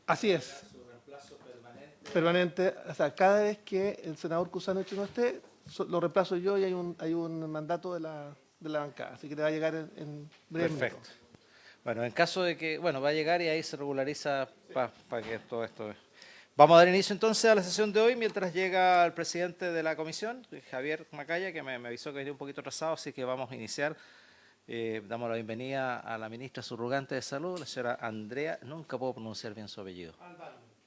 Así es. Permanente. O sea, cada vez que el senador Kusanovich no esté, lo reemplazo yo y hay un mandato de la bancada. Así que te va a llegar en breve minutos. Perfecto. Bueno, en caso de que, bueno, va a llegar y ahí se regulariza para que todo esto... Vamos a dar inicio entonces a la sesión de hoy mientras llega el presidente de la comisión, Javier Macaya, que me avisó que venía un poquito atrasado, así que vamos a iniciar. Damos la bienvenida a la ministra subrogante de Salud, la señora Andrea, nunca puedo pronunciar bien su apellido.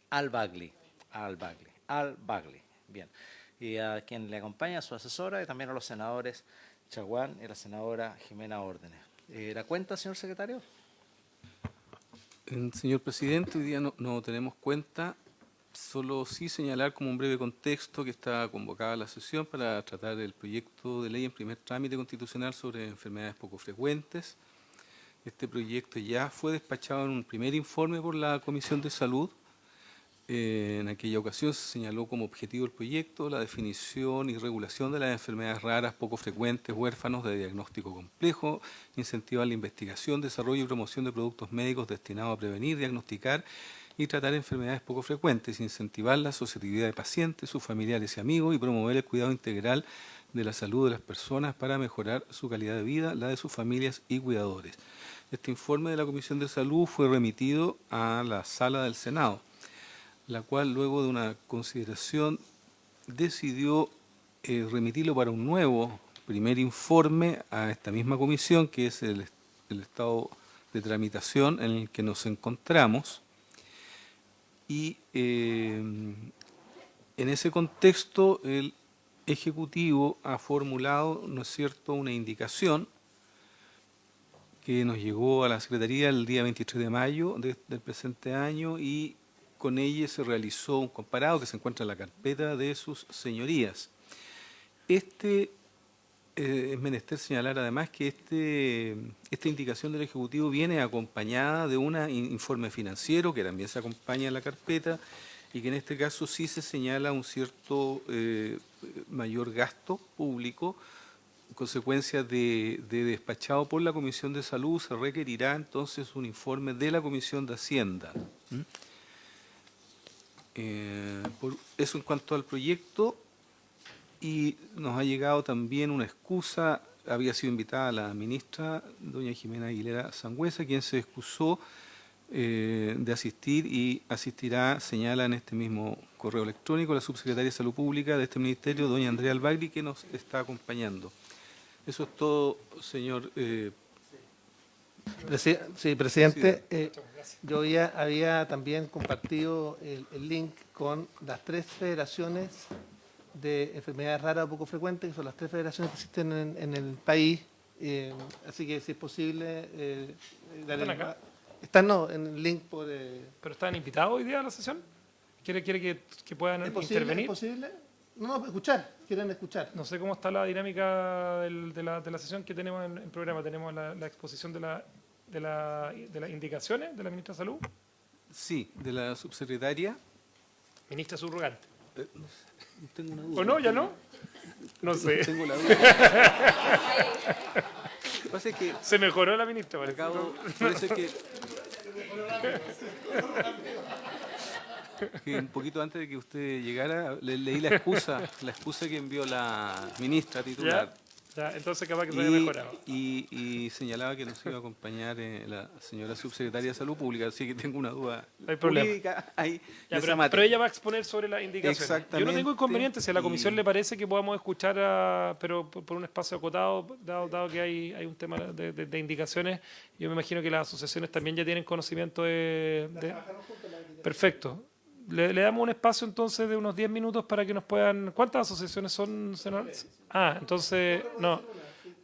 Al-Bagli. Al-Bagli. Bien. Y a quien le acompaña, a su asesora, y también a los senadores Chaguán y la senadora Jimena Órdenes. ¿La cuenta, señor secretario? Señor presidente, hoy día no tenemos cuenta, solo sí señalar como un breve contexto que está convocada la sesión para tratar el proyecto de ley en primer trámite constitucional sobre enfermedades poco frecuentes. Este proyecto ya fue despachado en un primer informe por la Comisión de Salud. En aquella ocasión se señaló como objetivo del proyecto la definición y regulación de las enfermedades raras, poco frecuentes, huérfanos de diagnóstico complejo, incentivar la investigación, desarrollo y promoción de productos médicos destinados a prevenir, diagnosticar y tratar enfermedades poco frecuentes, incentivar la asociatividad de pacientes, sus familiares y amigos y promover el cuidado integral de la salud de las personas para mejorar su calidad de vida, la de sus familias y cuidadores. Este informe de la Comisión de Salud fue remitido a la Sala del Senado, la cual luego de una consideración decidió remitirlo para un nuevo primer informe a esta misma comisión, que es el estado de tramitación en el que nos encontramos. Y en ese contexto el Ejecutivo ha formulado, ¿no es cierto?, una indicación que nos llegó a la Secretaría el día 23 de mayo del presente año y con ella se realizó un comparado que se encuentra en la carpeta de sus señorías. Es menester señalar además que esta indicación del Ejecutivo viene acompañada de un informe financiero que también se acompaña en la carpeta y que en este caso sí se señala un cierto mayor gasto público. En consecuencia de despachado por la Comisión de Salud, se requerirá entonces un informe de la Comisión de Hacienda. Por eso en cuanto al proyecto, y nos ha llegado también una excusa, había sido invitada la ministra, doña Jimena Aguilera Sangüesa, quien se excusó de asistir y asistirá, señala en este mismo correo electrónico, la subsecretaria de Salud Pública de este ministerio, doña Andrea Al-Bagli, que nos está acompañando. Eso es todo, señor. Sí, presidente. Yo había también compartido el link con las 3 federaciones de enfermedades raras o poco frecuentes, que son las 3 federaciones que existen en el país. Así que si es posible... ¿Están acá? Están, no, en el link por... ¿Pero están invitados hoy día a la sesión? ¿Quiere que puedan intervenir? ¿Es posible? No, escuchar. Quieren escuchar. No sé cómo está la dinámica de la sesión que tenemos en programa. Tenemos la exposición de las indicaciones de la ministra de Salud. Sí, de la subsecretaria. Ministra subrogante. Tengo una duda. ¿O no? ¿Ya no? No sé. Tengo la duda. Lo que pasa es que Se mejoró la ministra. parece que un poquito antes de que usted llegara, leí la excusa que envió la ministra titular. Ya, entonces capaz que se haya mejorado. Y señalaba que nos iba a acompañar la señora subsecretaria de Salud Pública, así que tengo una duda No hay problema. jurídica ahí. Ya, pero ella va a exponer sobre las indicaciones. Exactamente. Yo no tengo inconveniente, si a la comisión le parece que podamos escuchar, pero por un espacio acotado, dado que hay un tema de indicaciones, yo me imagino que las asociaciones también ya tienen conocimiento Perfecto. Le damos un espacio entonces de unos 10 minutos para que nos puedan... ¿Cuántas asociaciones son, senador? Entonces, no.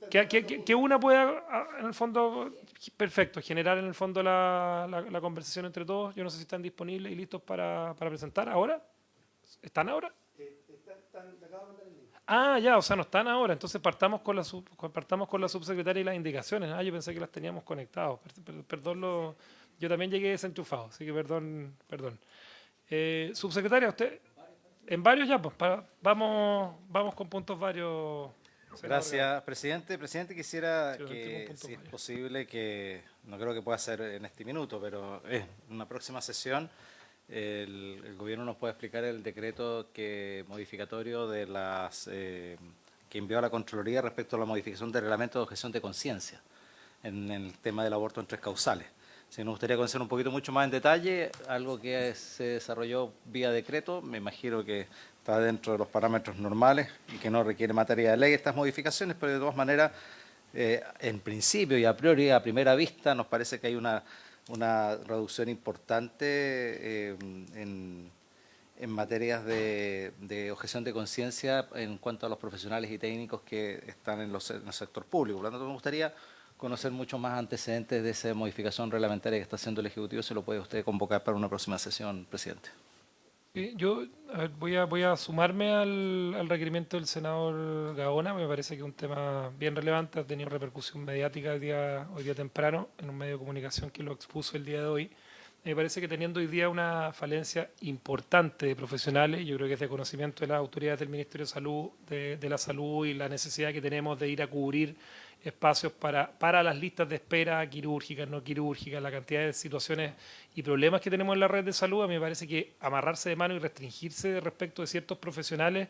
Que una pueda, en el fondo, perfecto, generar en el fondo la conversación entre todos. Yo no sé si están disponibles y listos para presentar ahora. ¿Están ahora? Ya, o sea, no están ahora. Entonces partamos con la subsecretaria y las indicaciones. Yo pensé que las teníamos conectadas. Perdón, yo también llegué desenchufado, así que perdón. Subsecretaria, usted, en varios ya, pues, vamos con puntos varios. Gracias, presidente. Presidente, quisiera Sí, que, punto si es varios. posible, que no creo que pueda ser en este minuto, pero en una próxima sesión, el gobierno nos pueda explicar el decreto modificatorio de que envió a la Contraloría respecto a la modificación del reglamento de objeción de conciencia en el tema del aborto en 3 causales. Si nos gustaría conocer un poquito mucho más en detalle, algo que se desarrolló vía decreto, me imagino que está dentro de los parámetros normales y que no requiere materia de ley estas modificaciones, pero de todas maneras, en principio y a priori, a primera vista, nos parece que hay una reducción importante en materias de objeción de conciencia en cuanto a los profesionales y técnicos que están en el sector público. Por lo tanto, me gustaría conocer mucho más antecedentes de esa modificación reglamentaria que está haciendo el Ejecutivo. Se lo puede usted convocar para una próxima sesión, presidente. Yo voy a sumarme al requerimiento del senador Gaona. Me parece que es un tema bien relevante, ha tenido repercusión mediática hoy día temprano en un medio de comunicación que lo expuso el día de hoy. Me parece que teniendo hoy día una falencia importante de profesionales, yo creo que es de conocimiento de las autoridades del Ministerio de Salud, de la salud y la necesidad que tenemos de ir a cubrir espacios para las listas de espera quirúrgicas, no quirúrgicas, la cantidad de situaciones y problemas que tenemos en la red de salud. A mí me parece que amarrarse de mano y restringirse respecto de ciertos profesionales,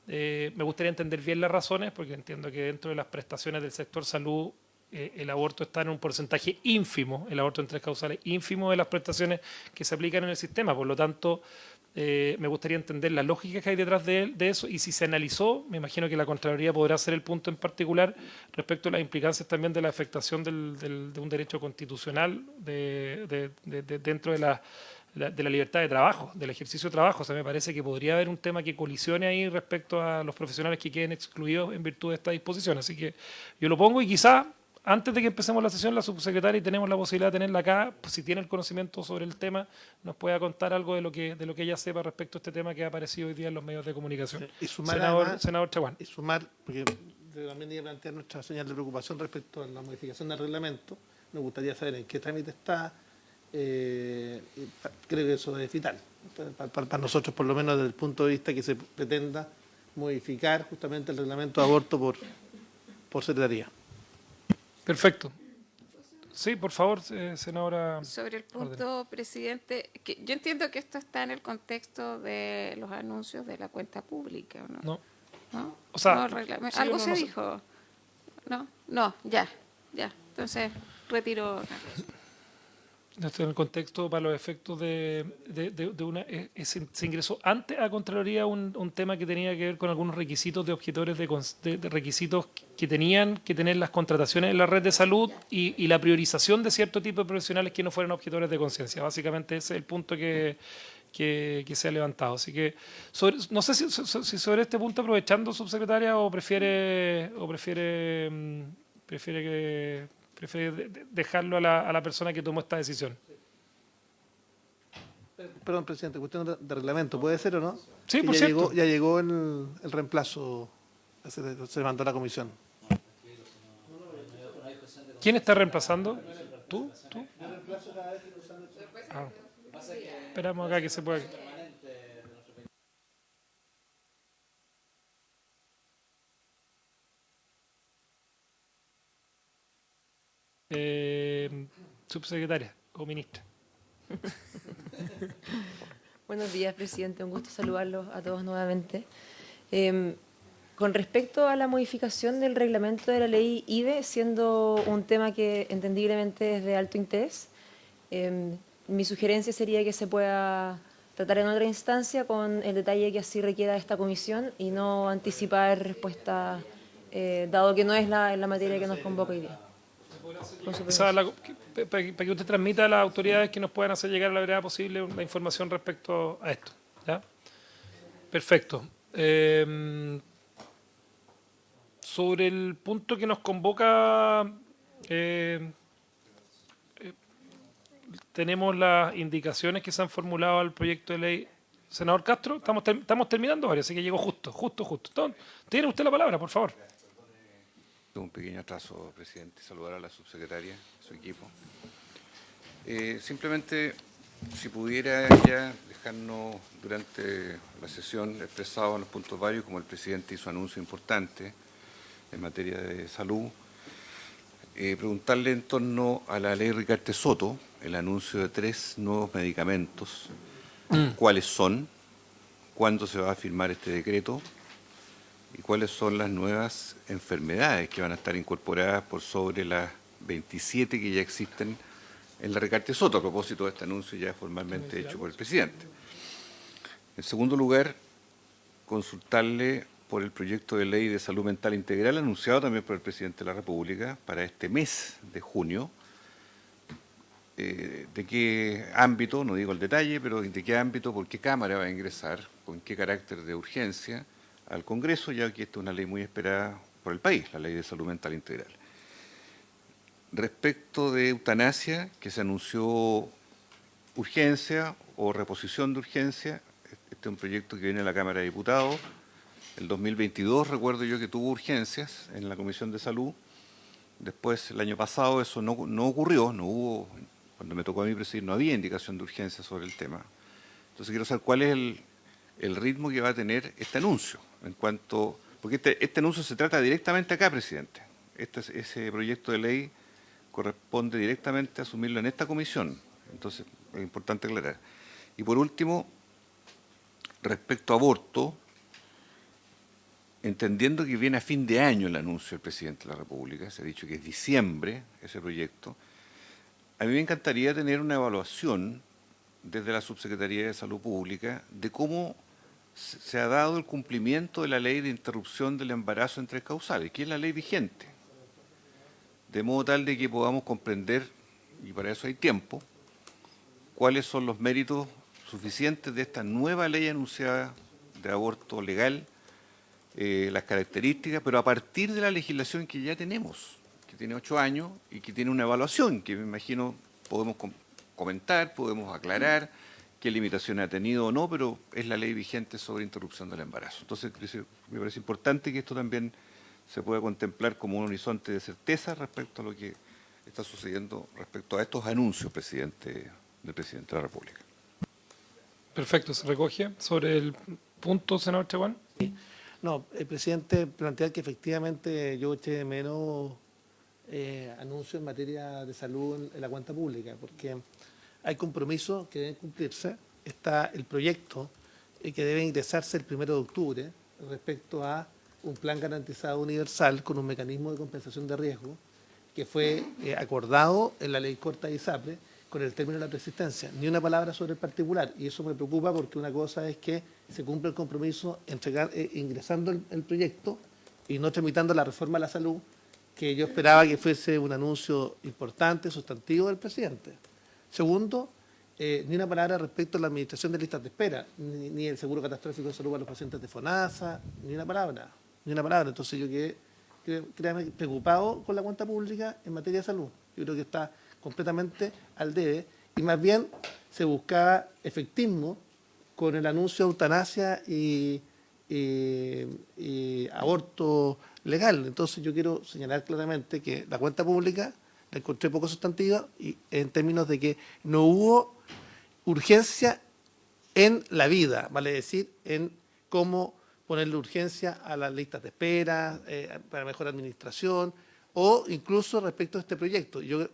me gustaría entender bien las razones, porque entiendo que dentro de las prestaciones del sector salud el aborto está en un porcentaje ínfimo, el aborto en 3 causales, ínfimo de las prestaciones que se aplican en el sistema. Por lo tanto, me gustaría entender la lógica que hay detrás de eso, y si se analizó, me imagino que la Contraloría podrá hacer el punto en particular respecto a las implicancias también de la afectación de un derecho constitucional dentro de la libertad de trabajo, del ejercicio de trabajo. O sea, me parece que podría haber un tema que colisione ahí respecto a los profesionales que queden excluidos en virtud de esta disposición. Así que yo lo pongo, y quizá antes de que empecemos la sesión, la subsecretaria, y tenemos la posibilidad de tenerla acá, pues, si tiene el conocimiento sobre el tema, nos pueda contar algo de lo que ella sepa respecto a este tema que ha aparecido hoy día en los medios de comunicación. Y sumar Senador Chaguán. Y sumar, porque también iba a plantear nuestra señal de preocupación respecto a la modificación del reglamento. Nos gustaría saber en qué trámite está. Creo que eso es vital para nosotros, por lo menos desde el punto de vista que se pretenda modificar justamente el reglamento de aborto por secretaría. Perfecto. Sí, por favor, senadora. Sobre el punto, presidente, que yo entiendo que esto está en el contexto de los anuncios de la cuenta pública, ¿o no? No. ¿No? O sea, No, sí, algo no, se no sé. dijo. No, ya. Entonces, retiro. Esto en el contexto, para los efectos de se ingresó antes a Contraloría un tema que tenía que ver con algunos requisitos de objetores de requisitos que tenían que tener las contrataciones en la red de salud y la priorización de cierto tipo de profesionales que no fueran objetores de conciencia. Básicamente ese es el punto que se ha levantado. Así que no sé si sobre este punto, aprovechando, subsecretaria, o prefiere dejarlo a la persona que tomó esta decisión. Perdón, presidente, cuestión de reglamento, ¿puede ser o no? Sí, Que por cierto. ya llegó el reemplazo, se mandó a la comisión. ¿Quién está reemplazando? ¿Tú? Ah. Esperamos acá que se pueda. Subsecretaria o ministra. Buenos días, presidente. Un gusto saludarlos a todos nuevamente. Con respecto a la modificación del reglamento de la ley IVE, siendo un tema que entendiblemente es de alto interés, mi sugerencia sería que se pueda tratar en otra instancia con el detalle que así requiera esta comisión y no anticipar respuesta, dado que no es la materia que nos convoca hoy día. Para que usted transmita a las autoridades que nos puedan hacer llegar a la brevedad posible la información respecto a esto. ¿Ya? Perfecto. Sobre el punto que nos convoca, tenemos las indicaciones que se han formulado al proyecto de ley. Senador Castro, estamos terminando, así que llegó justo. Entonces, tiene usted la palabra, por favor. Un pequeño atraso, presidente. Saludar a la subsecretaria, a su equipo. Simplemente, si pudiera ya dejarnos durante la sesión expresado en los puntos varios, como el presidente hizo anuncio importante en materia de salud, preguntarle en torno a la ley Ricardo Soto, el anuncio de 3 nuevos medicamentos cuáles son, cuándo se va a firmar este decreto y cuáles son las nuevas enfermedades que van a estar incorporadas por sobre las 27 que ya existen en la Recarte Soto, a propósito de este anuncio ya formalmente hecho por el presidente. En segundo lugar, consultarle por el proyecto de ley de salud mental integral anunciado también por el presidente de la República para este mes de junio. ¿De qué ámbito? No digo el detalle, pero de qué ámbito, por qué Cámara va a ingresar, con qué carácter de urgencia al Congreso, ya que esta es una ley muy esperada por el país, la ley de salud mental integral. Respecto de eutanasia, que se anunció urgencia o reposición de urgencia, este es un proyecto que viene a la Cámara de Diputados. El 2022 recuerdo yo que tuvo urgencias en la Comisión de Salud. Después, el año pasado, eso no ocurrió, no hubo, cuando me tocó a mí presidir, no había indicación de urgencia sobre el tema. Entonces quiero saber cuál es el ritmo que va a tener este anuncio, en cuanto, porque este anuncio se trata directamente acá, presidente. Ese proyecto de ley corresponde directamente a asumirlo en esta comisión. Entonces, es importante aclarar. Y por último, respecto a aborto, entendiendo que viene a fin de año el anuncio del presidente de la República, se ha dicho que es diciembre ese proyecto, a mí me encantaría tener una evaluación desde la Subsecretaría de Salud Pública de cómo se ha dado el cumplimiento de la ley de interrupción del embarazo en 3 causales, que es la ley vigente, de modo tal de que podamos comprender, y para eso hay tiempo, cuáles son los méritos suficientes de esta nueva ley anunciada de aborto legal, las características, pero a partir de la legislación que ya tenemos, que tiene 8 años y que tiene una evaluación que me imagino podemos comentar, podemos aclarar qué limitaciones ha tenido o no, pero es la ley vigente sobre interrupción del embarazo. Entonces, me parece importante que esto también se pueda contemplar como un horizonte de certeza respecto a lo que está sucediendo respecto a estos anuncios, del presidente de la República. Perfecto, se recoge. Sobre el punto, senador Chaguán. No, el presidente plantea que efectivamente yo eché de menos anuncios en materia de salud en la cuenta pública, porque hay compromisos que deben cumplirse. Está el proyecto que debe ingresarse el 1 de octubre respecto a un plan garantizado universal con un mecanismo de compensación de riesgo que fue acordado en la ley corta de ISAPRE con el término de la persistencia. Ni una palabra sobre el particular, y eso me preocupa porque una cosa es que se cumple el compromiso ingresando el proyecto y no tramitando la reforma a la salud, que yo esperaba que fuese un anuncio importante, sustantivo del presidente. Segundo, ni una palabra respecto a la administración de listas de espera, ni el seguro catastrófico de salud para los pacientes de FONASA, ni una palabra. Entonces yo quedé preocupado con la cuenta pública en materia de salud. Yo creo que está completamente al debe y más bien se buscaba efectismo con el anuncio de eutanasia y aborto legal. Entonces yo quiero señalar claramente que la cuenta pública la encontré poco sustantiva y en términos de que no hubo urgencia en la vida, vale decir, en cómo ponerle urgencia a las listas de espera, para mejor administración, o incluso respecto a este proyecto. Yo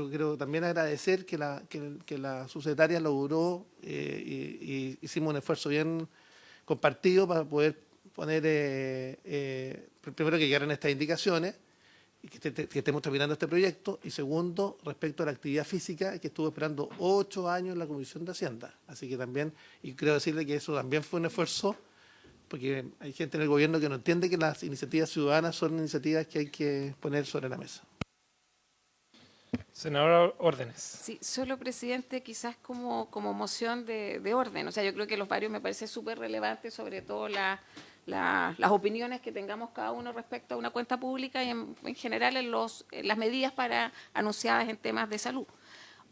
quiero también agradecer que la subsecretaria logró y hicimos un esfuerzo bien compartido para poder poner, primero que llegaran estas indicaciones, y que estemos terminando este proyecto, y segundo, respecto a la actividad física, que estuvo esperando 8 años en la Comisión de Hacienda. Así que también, y quiero decirle que eso también fue un esfuerzo, porque hay gente en el gobierno que no entiende que las iniciativas ciudadanas son iniciativas que hay que poner sobre la mesa. Senadora Órdenes. Sí, solo, presidente, quizás como moción de orden. O sea, yo creo que los varios me parece súper relevante, sobre todo las opiniones que tengamos cada uno respecto a una cuenta pública y en general en las medidas anunciadas en temas de salud.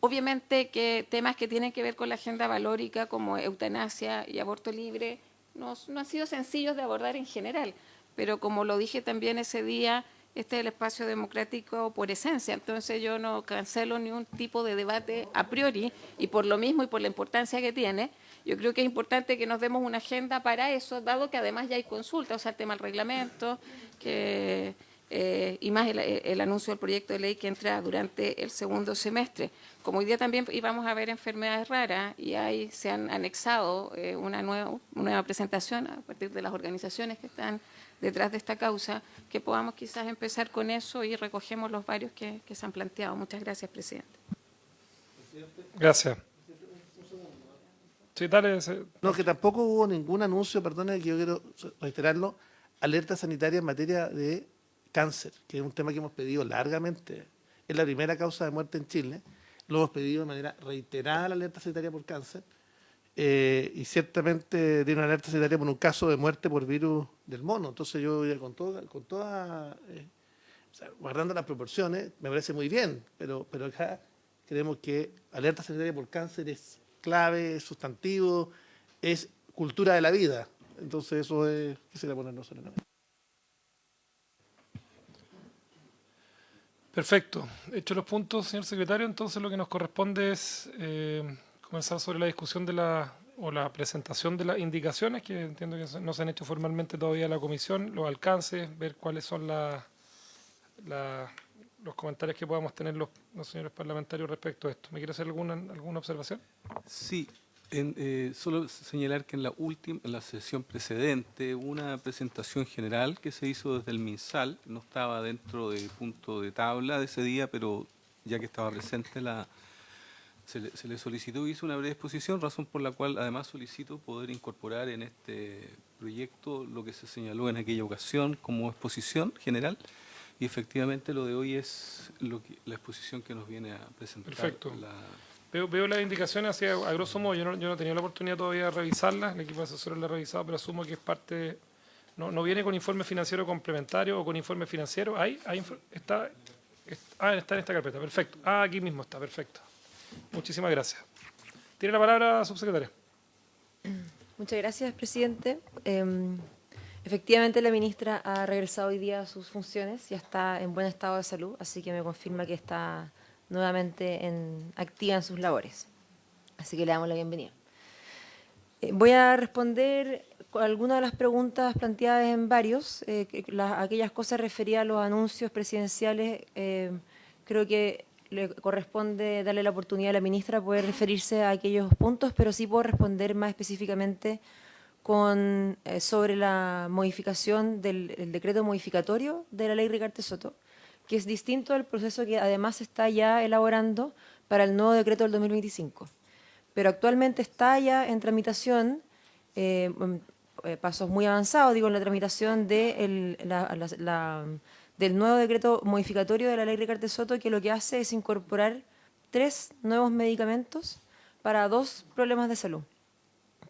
Obviamente que temas que tienen que ver con la agenda valórica como eutanasia y aborto libre no han sido sencillos de abordar en general, pero como lo dije también ese día, este es el espacio democrático por esencia, entonces yo no cancelo ningún tipo de debate a priori y por lo mismo y por la importancia que tiene, yo creo que es importante que nos demos una agenda para eso, dado que además ya hay consultas, o sea, el tema del reglamento, que y más el anuncio del proyecto de ley que entra durante el segundo semestre. Como hoy día también íbamos a ver enfermedades raras y ahí se han anexado una nueva presentación a partir de las organizaciones que están detrás de esta causa, que podamos quizás empezar con eso y recogemos los varios que se han planteado. Muchas gracias, presidente. Gracias. Sí, dale. No, que tampoco hubo ningún anuncio, perdone que yo quiero reiterarlo, alerta sanitaria en materia de cáncer, que es un tema que hemos pedido largamente. Es la primera causa de muerte en Chile. Lo hemos pedido de manera reiterada la alerta sanitaria por cáncer. Y ciertamente tiene una alerta sanitaria por un caso de muerte por virus del mono. Entonces yo con toda o sea, guardando las proporciones, me parece muy bien, pero acá creemos que alerta sanitaria por cáncer es clave, es sustantivo, es cultura de la vida. Entonces eso es, quisiera ponernos sobre la mesa. Perfecto. Hechos los puntos, señor secretario, entonces lo que nos corresponde es comenzar sobre la discusión o la presentación de las indicaciones, que entiendo que no se han hecho formalmente todavía en la comisión, los alcances, ver cuáles son los comentarios que podamos tener los señores parlamentarios respecto a esto. ¿Me quiere hacer alguna observación? Sí, solo señalar que en la sesión precedente hubo una presentación general que se hizo desde el MinSal, no estaba dentro de punto de tabla de ese día, pero ya que estaba presente se le solicitó y hizo una breve exposición, razón por la cual además solicito poder incorporar en este proyecto lo que se señaló en aquella ocasión como exposición general. Y efectivamente lo de hoy es la exposición que nos viene a presentar. Perfecto. Veo las indicaciones así a grosso modo. Yo no he tenido la oportunidad todavía de revisarlas, el equipo de asesores la ha revisado, pero asumo que es parte. No viene con informe financiero complementario o con informe financiero. Está en esta carpeta, perfecto. Aquí mismo está, perfecto. Muchísimas gracias. Tiene la palabra, subsecretaria. Muchas gracias, presidente. Efectivamente, la ministra ha regresado hoy día a sus funciones, ya está en buen estado de salud, así que me confirma que está nuevamente activa en sus labores. Así que le damos la bienvenida. Voy a responder algunas de las preguntas planteadas en varios. Aquellas cosas referidas a los anuncios presidenciales, creo que le corresponde darle la oportunidad a la ministra de poder referirse a aquellos puntos, pero sí puedo responder más específicamente sobre la modificación del decreto modificatorio de la ley Rigarte Soto, que es distinto al proceso que además se está ya elaborando para el nuevo decreto del 2025. Pero actualmente está ya en tramitación, pasos muy avanzados, digo, en la tramitación del nuevo decreto modificatorio de la ley Rigarte Soto, que lo que hace es incorporar 3 nuevos medicamentos para 2 problemas de salud: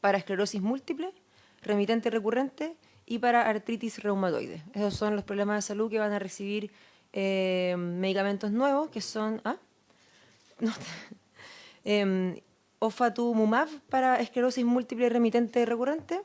para esclerosis múltiple, remitente recurrente y para artritis reumatoide. Esos son los problemas de salud que van a recibir medicamentos nuevos, que son ofatumumab para esclerosis múltiple remitente recurrente,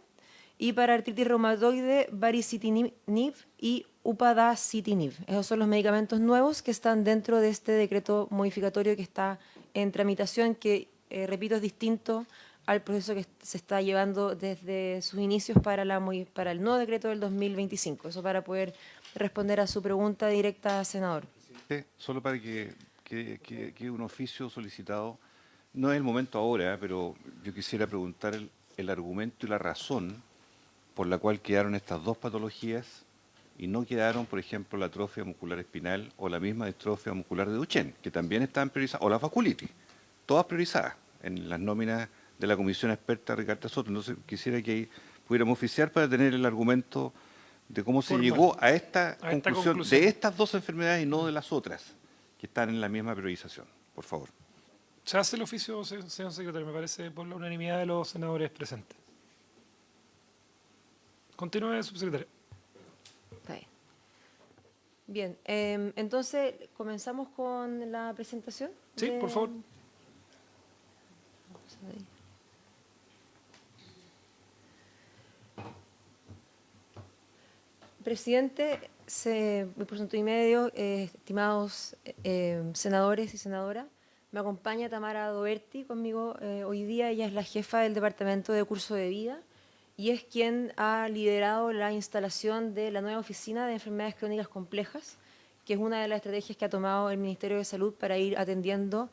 y para artritis reumatoide baricitinib y upadacitinib. Esos son los medicamentos nuevos que están dentro de este decreto modificatorio que está en tramitación, que, repito, es distinto al proceso que se está llevando desde sus inicios para el nuevo decreto del 2025. Eso para poder responder a su pregunta directa, senador. Solo para que un oficio solicitado, no es el momento ahora, pero yo quisiera preguntar el argumento y la razón por la cual quedaron estas 2 patologías y no quedaron, por ejemplo, la atrofia muscular espinal o la misma distrofia muscular de Duchenne, que también están priorizadas, o la vasculitis, todas priorizadas en las nóminas de la comisión experta Rigarte Soto. Entonces quisiera que pudiéramos oficiar para tener el argumento de cómo se llegó a esta conclusión de estas 2 enfermedades y no de las otras que están en la misma priorización. Por favor. Se hace el oficio, señor secretario, me parece, por la unanimidad de los senadores presentes. Continúe, subsecretario. Está bien. Bien, entonces, ¿comenzamos con la presentación? Sí, por favor. Presidente, muy por ciento y medio, estimados senadores y senadoras, me acompaña Tamara Doberti conmigo hoy día. Ella es la jefa del Departamento de Curso de Vida y es quien ha liderado la instalación de la nueva oficina de enfermedades crónicas complejas, que es una de las estrategias que ha tomado el Ministerio de Salud para ir atendiendo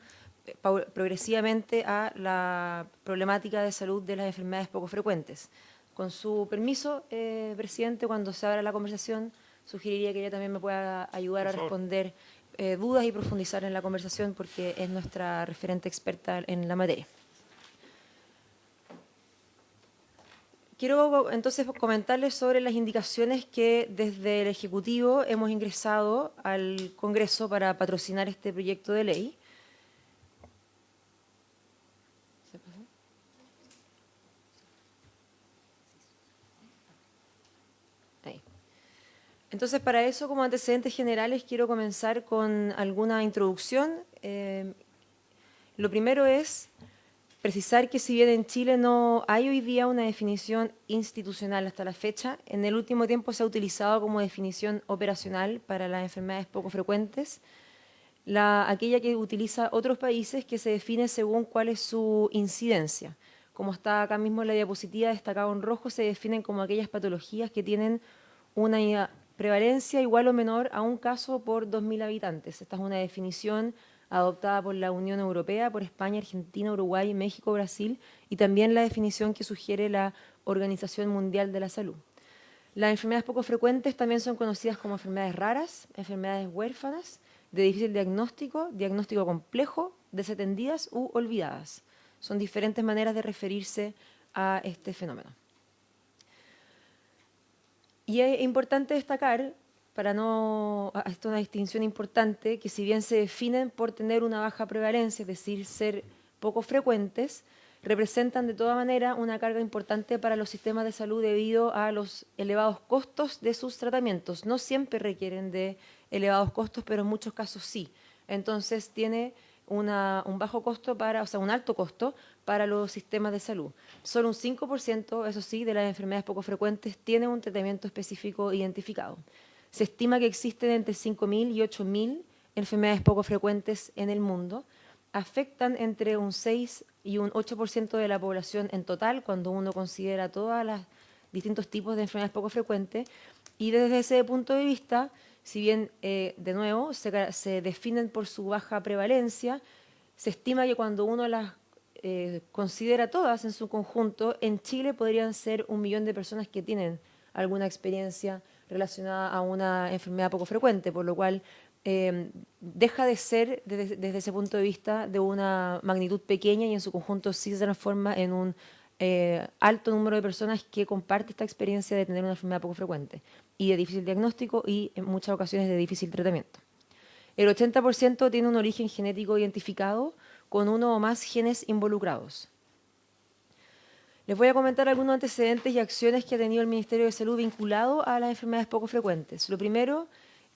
progresivamente a la problemática de salud de las enfermedades poco frecuentes. Con su permiso, presidente, cuando se abra la conversación, sugeriría que ella también me pueda ayudar a responder dudas y profundizar en la conversación, porque es nuestra referente experta en la materia. Quiero entonces comentarles sobre las indicaciones que desde el Ejecutivo hemos ingresado al Congreso para patrocinar este proyecto de ley. Ahí. Entonces, para eso, como antecedentes generales, quiero comenzar con alguna introducción. Lo primero es precisar que si bien en Chile no hay hoy día una definición institucional hasta la fecha, en el último tiempo se ha utilizado como definición operacional para las enfermedades poco frecuentes, aquella que utiliza otros países, que se define según cuál es su incidencia. Como está acá mismo en la diapositiva destacado en rojo, se definen como aquellas patologías que tienen una prevalencia igual o menor a un caso por 2.000 habitantes. Esta es una definición adoptada por la Unión Europea, por España, Argentina, Uruguay, México, Brasil, y también la definición que sugiere la Organización Mundial de la Salud. Las enfermedades poco frecuentes también son conocidas como enfermedades raras, enfermedades huérfanas, de difícil diagnóstico, diagnóstico complejo, desatendidas u olvidadas. Son diferentes maneras de referirse a este fenómeno. Y es importante destacar, esto es una distinción importante, que si bien se definen por tener una baja prevalencia, es decir, ser poco frecuentes, representan de toda manera una carga importante para los sistemas de salud debido a los elevados costos de sus tratamientos. No siempre requieren de elevados costos, pero en muchos casos sí. Entonces tiene un bajo costo un alto costo para los sistemas de salud. Solo un 5%, eso sí, de las enfermedades poco frecuentes tiene un tratamiento específico identificado. Se estima que existen entre 5.000 y 8.000 enfermedades poco frecuentes en el mundo. Afectan entre un 6 y un 8% de la población en total, cuando uno considera todos los distintos tipos de enfermedades poco frecuentes. Y desde ese punto de vista, si bien, de nuevo, se definen por su baja prevalencia, se estima que cuando uno las considera todas en su conjunto, en Chile podrían ser 1 millón de personas que tienen alguna experiencia relacionada a una enfermedad poco frecuente, por lo cual deja de ser, desde ese punto de vista, de una magnitud pequeña, y en su conjunto sí se transforma en un alto número de personas que comparte esta experiencia de tener una enfermedad poco frecuente y de difícil diagnóstico y en muchas ocasiones de difícil tratamiento. El 80% tiene un origen genético identificado con uno o más genes involucrados. Les voy a comentar algunos antecedentes y acciones que ha tenido el Ministerio de Salud vinculado a las enfermedades poco frecuentes. Lo primero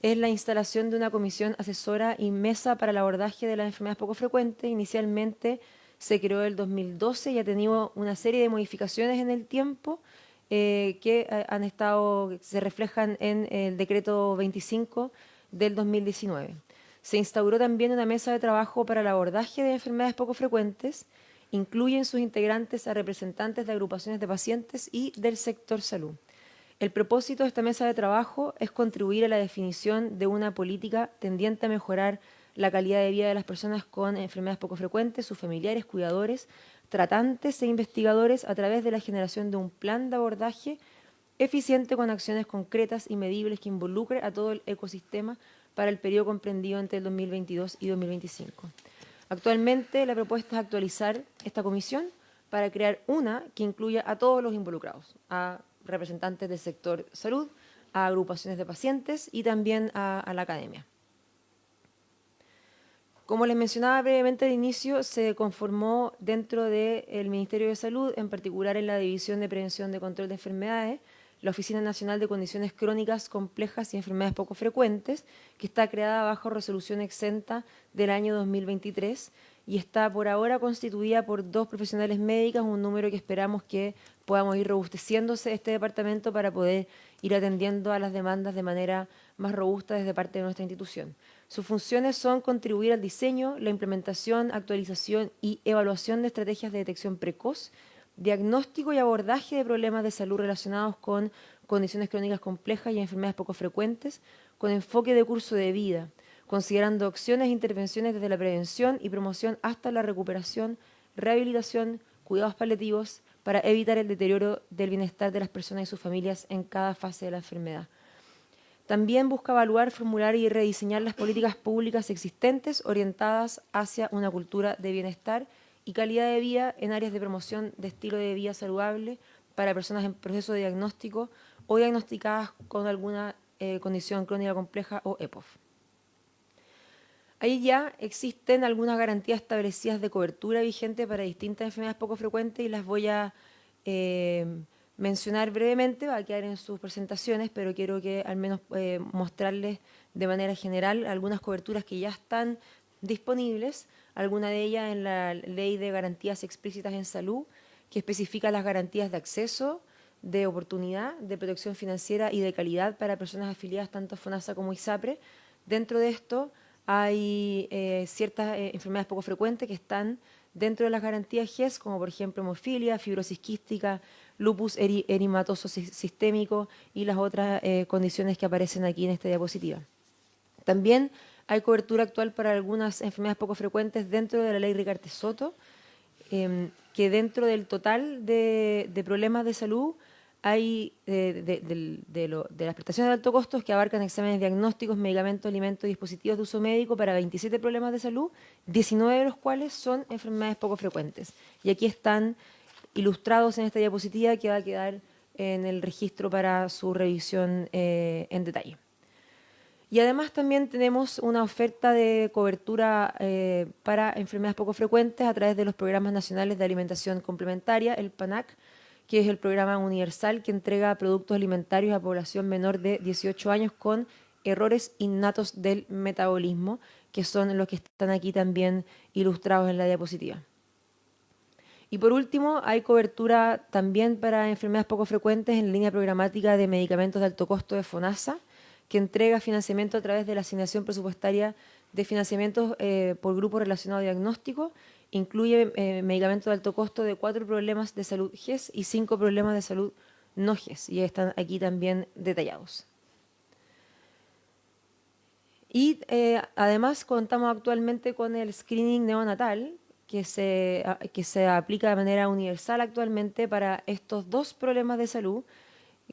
es la instalación de una comisión asesora y mesa para el abordaje de las enfermedades poco frecuentes. Inicialmente se creó en el 2012 y ha tenido una serie de modificaciones en el tiempo que se reflejan en el decreto 25 del 2019. Se instauró también una mesa de trabajo para el abordaje de enfermedades poco frecuentes. Incluyen sus integrantes a representantes de agrupaciones de pacientes y del sector salud. El propósito de esta mesa de trabajo es contribuir a la definición de una política tendiente a mejorar la calidad de vida de las personas con enfermedades poco frecuentes, sus familiares, cuidadores, tratantes e investigadores, a través de la generación de un plan de abordaje eficiente con acciones concretas y medibles que involucre a todo el ecosistema para el periodo comprendido entre el 2022 y 2025. Actualmente la propuesta es actualizar esta comisión para crear una que incluya a todos los involucrados, a representantes del sector salud, a agrupaciones de pacientes y también a la academia. Como les mencionaba brevemente al inicio, se conformó dentro del Ministerio de Salud, en particular en la División de Prevención de Control de Enfermedades, la Oficina Nacional de Condiciones Crónicas Complejas y Enfermedades Poco Frecuentes, que está creada bajo resolución exenta del año 2023 y está por ahora constituida por 2 profesionales médicas, un número que esperamos que podamos ir robusteciéndose este departamento para poder ir atendiendo a las demandas de manera más robusta desde parte de nuestra institución. Sus funciones son contribuir al diseño, la implementación, actualización y evaluación de estrategias de detección precoz diagnóstico y abordaje de problemas de salud relacionados con condiciones crónicas complejas y enfermedades poco frecuentes, con enfoque de curso de vida, considerando opciones e intervenciones desde la prevención y promoción hasta la recuperación, rehabilitación, cuidados paliativos, para evitar el deterioro del bienestar de las personas y sus familias en cada fase de la enfermedad. También busca evaluar, formular y rediseñar las políticas públicas existentes orientadas hacia una cultura de bienestar y calidad de vida en áreas de promoción de estilo de vida saludable para personas en proceso de diagnóstico o diagnosticadas con alguna condición crónica compleja o EPOF. Ahí ya existen algunas garantías establecidas de cobertura vigente para distintas enfermedades poco frecuentes y las voy a mencionar brevemente, va a quedar en sus presentaciones, pero quiero que al menos mostrarles de manera general algunas coberturas que ya están disponibles, alguna de ellas en la Ley de Garantías Explícitas en Salud, que especifica las garantías de acceso, de oportunidad, de protección financiera y de calidad para personas afiliadas tanto a FONASA como ISAPRE. Dentro de esto hay ciertas enfermedades poco frecuentes que están dentro de las garantías GES, como por ejemplo hemofilia, fibrosis quística, lupus eritematoso sistémico y las otras condiciones que aparecen aquí en esta diapositiva. También hay cobertura actual para algunas enfermedades poco frecuentes dentro de la ley Ricarte-Soto, que dentro del total de problemas de salud hay de las prestaciones de alto costo que abarcan exámenes diagnósticos, medicamentos, alimentos y dispositivos de uso médico para 27 problemas de salud, 19 de los cuales son enfermedades poco frecuentes. Y aquí están ilustrados en esta diapositiva que va a quedar en el registro para su revisión en detalle. Y además también tenemos una oferta de cobertura para enfermedades poco frecuentes a través de los programas nacionales de alimentación complementaria, el PANAC, que es el programa universal que entrega productos alimentarios a población menor de 18 años con errores innatos del metabolismo, que son los que están aquí también ilustrados en la diapositiva. Y por último, hay cobertura también para enfermedades poco frecuentes en línea programática de medicamentos de alto costo de FONASA, que entrega financiamiento a través de la asignación presupuestaria de financiamientos por grupo relacionado a diagnóstico. Incluye medicamentos de alto costo de 4 problemas de salud GES y 5 problemas de salud no GES, y están aquí también detallados. Y además contamos actualmente con el screening neonatal, que se aplica de manera universal actualmente para estos 2 problemas de salud.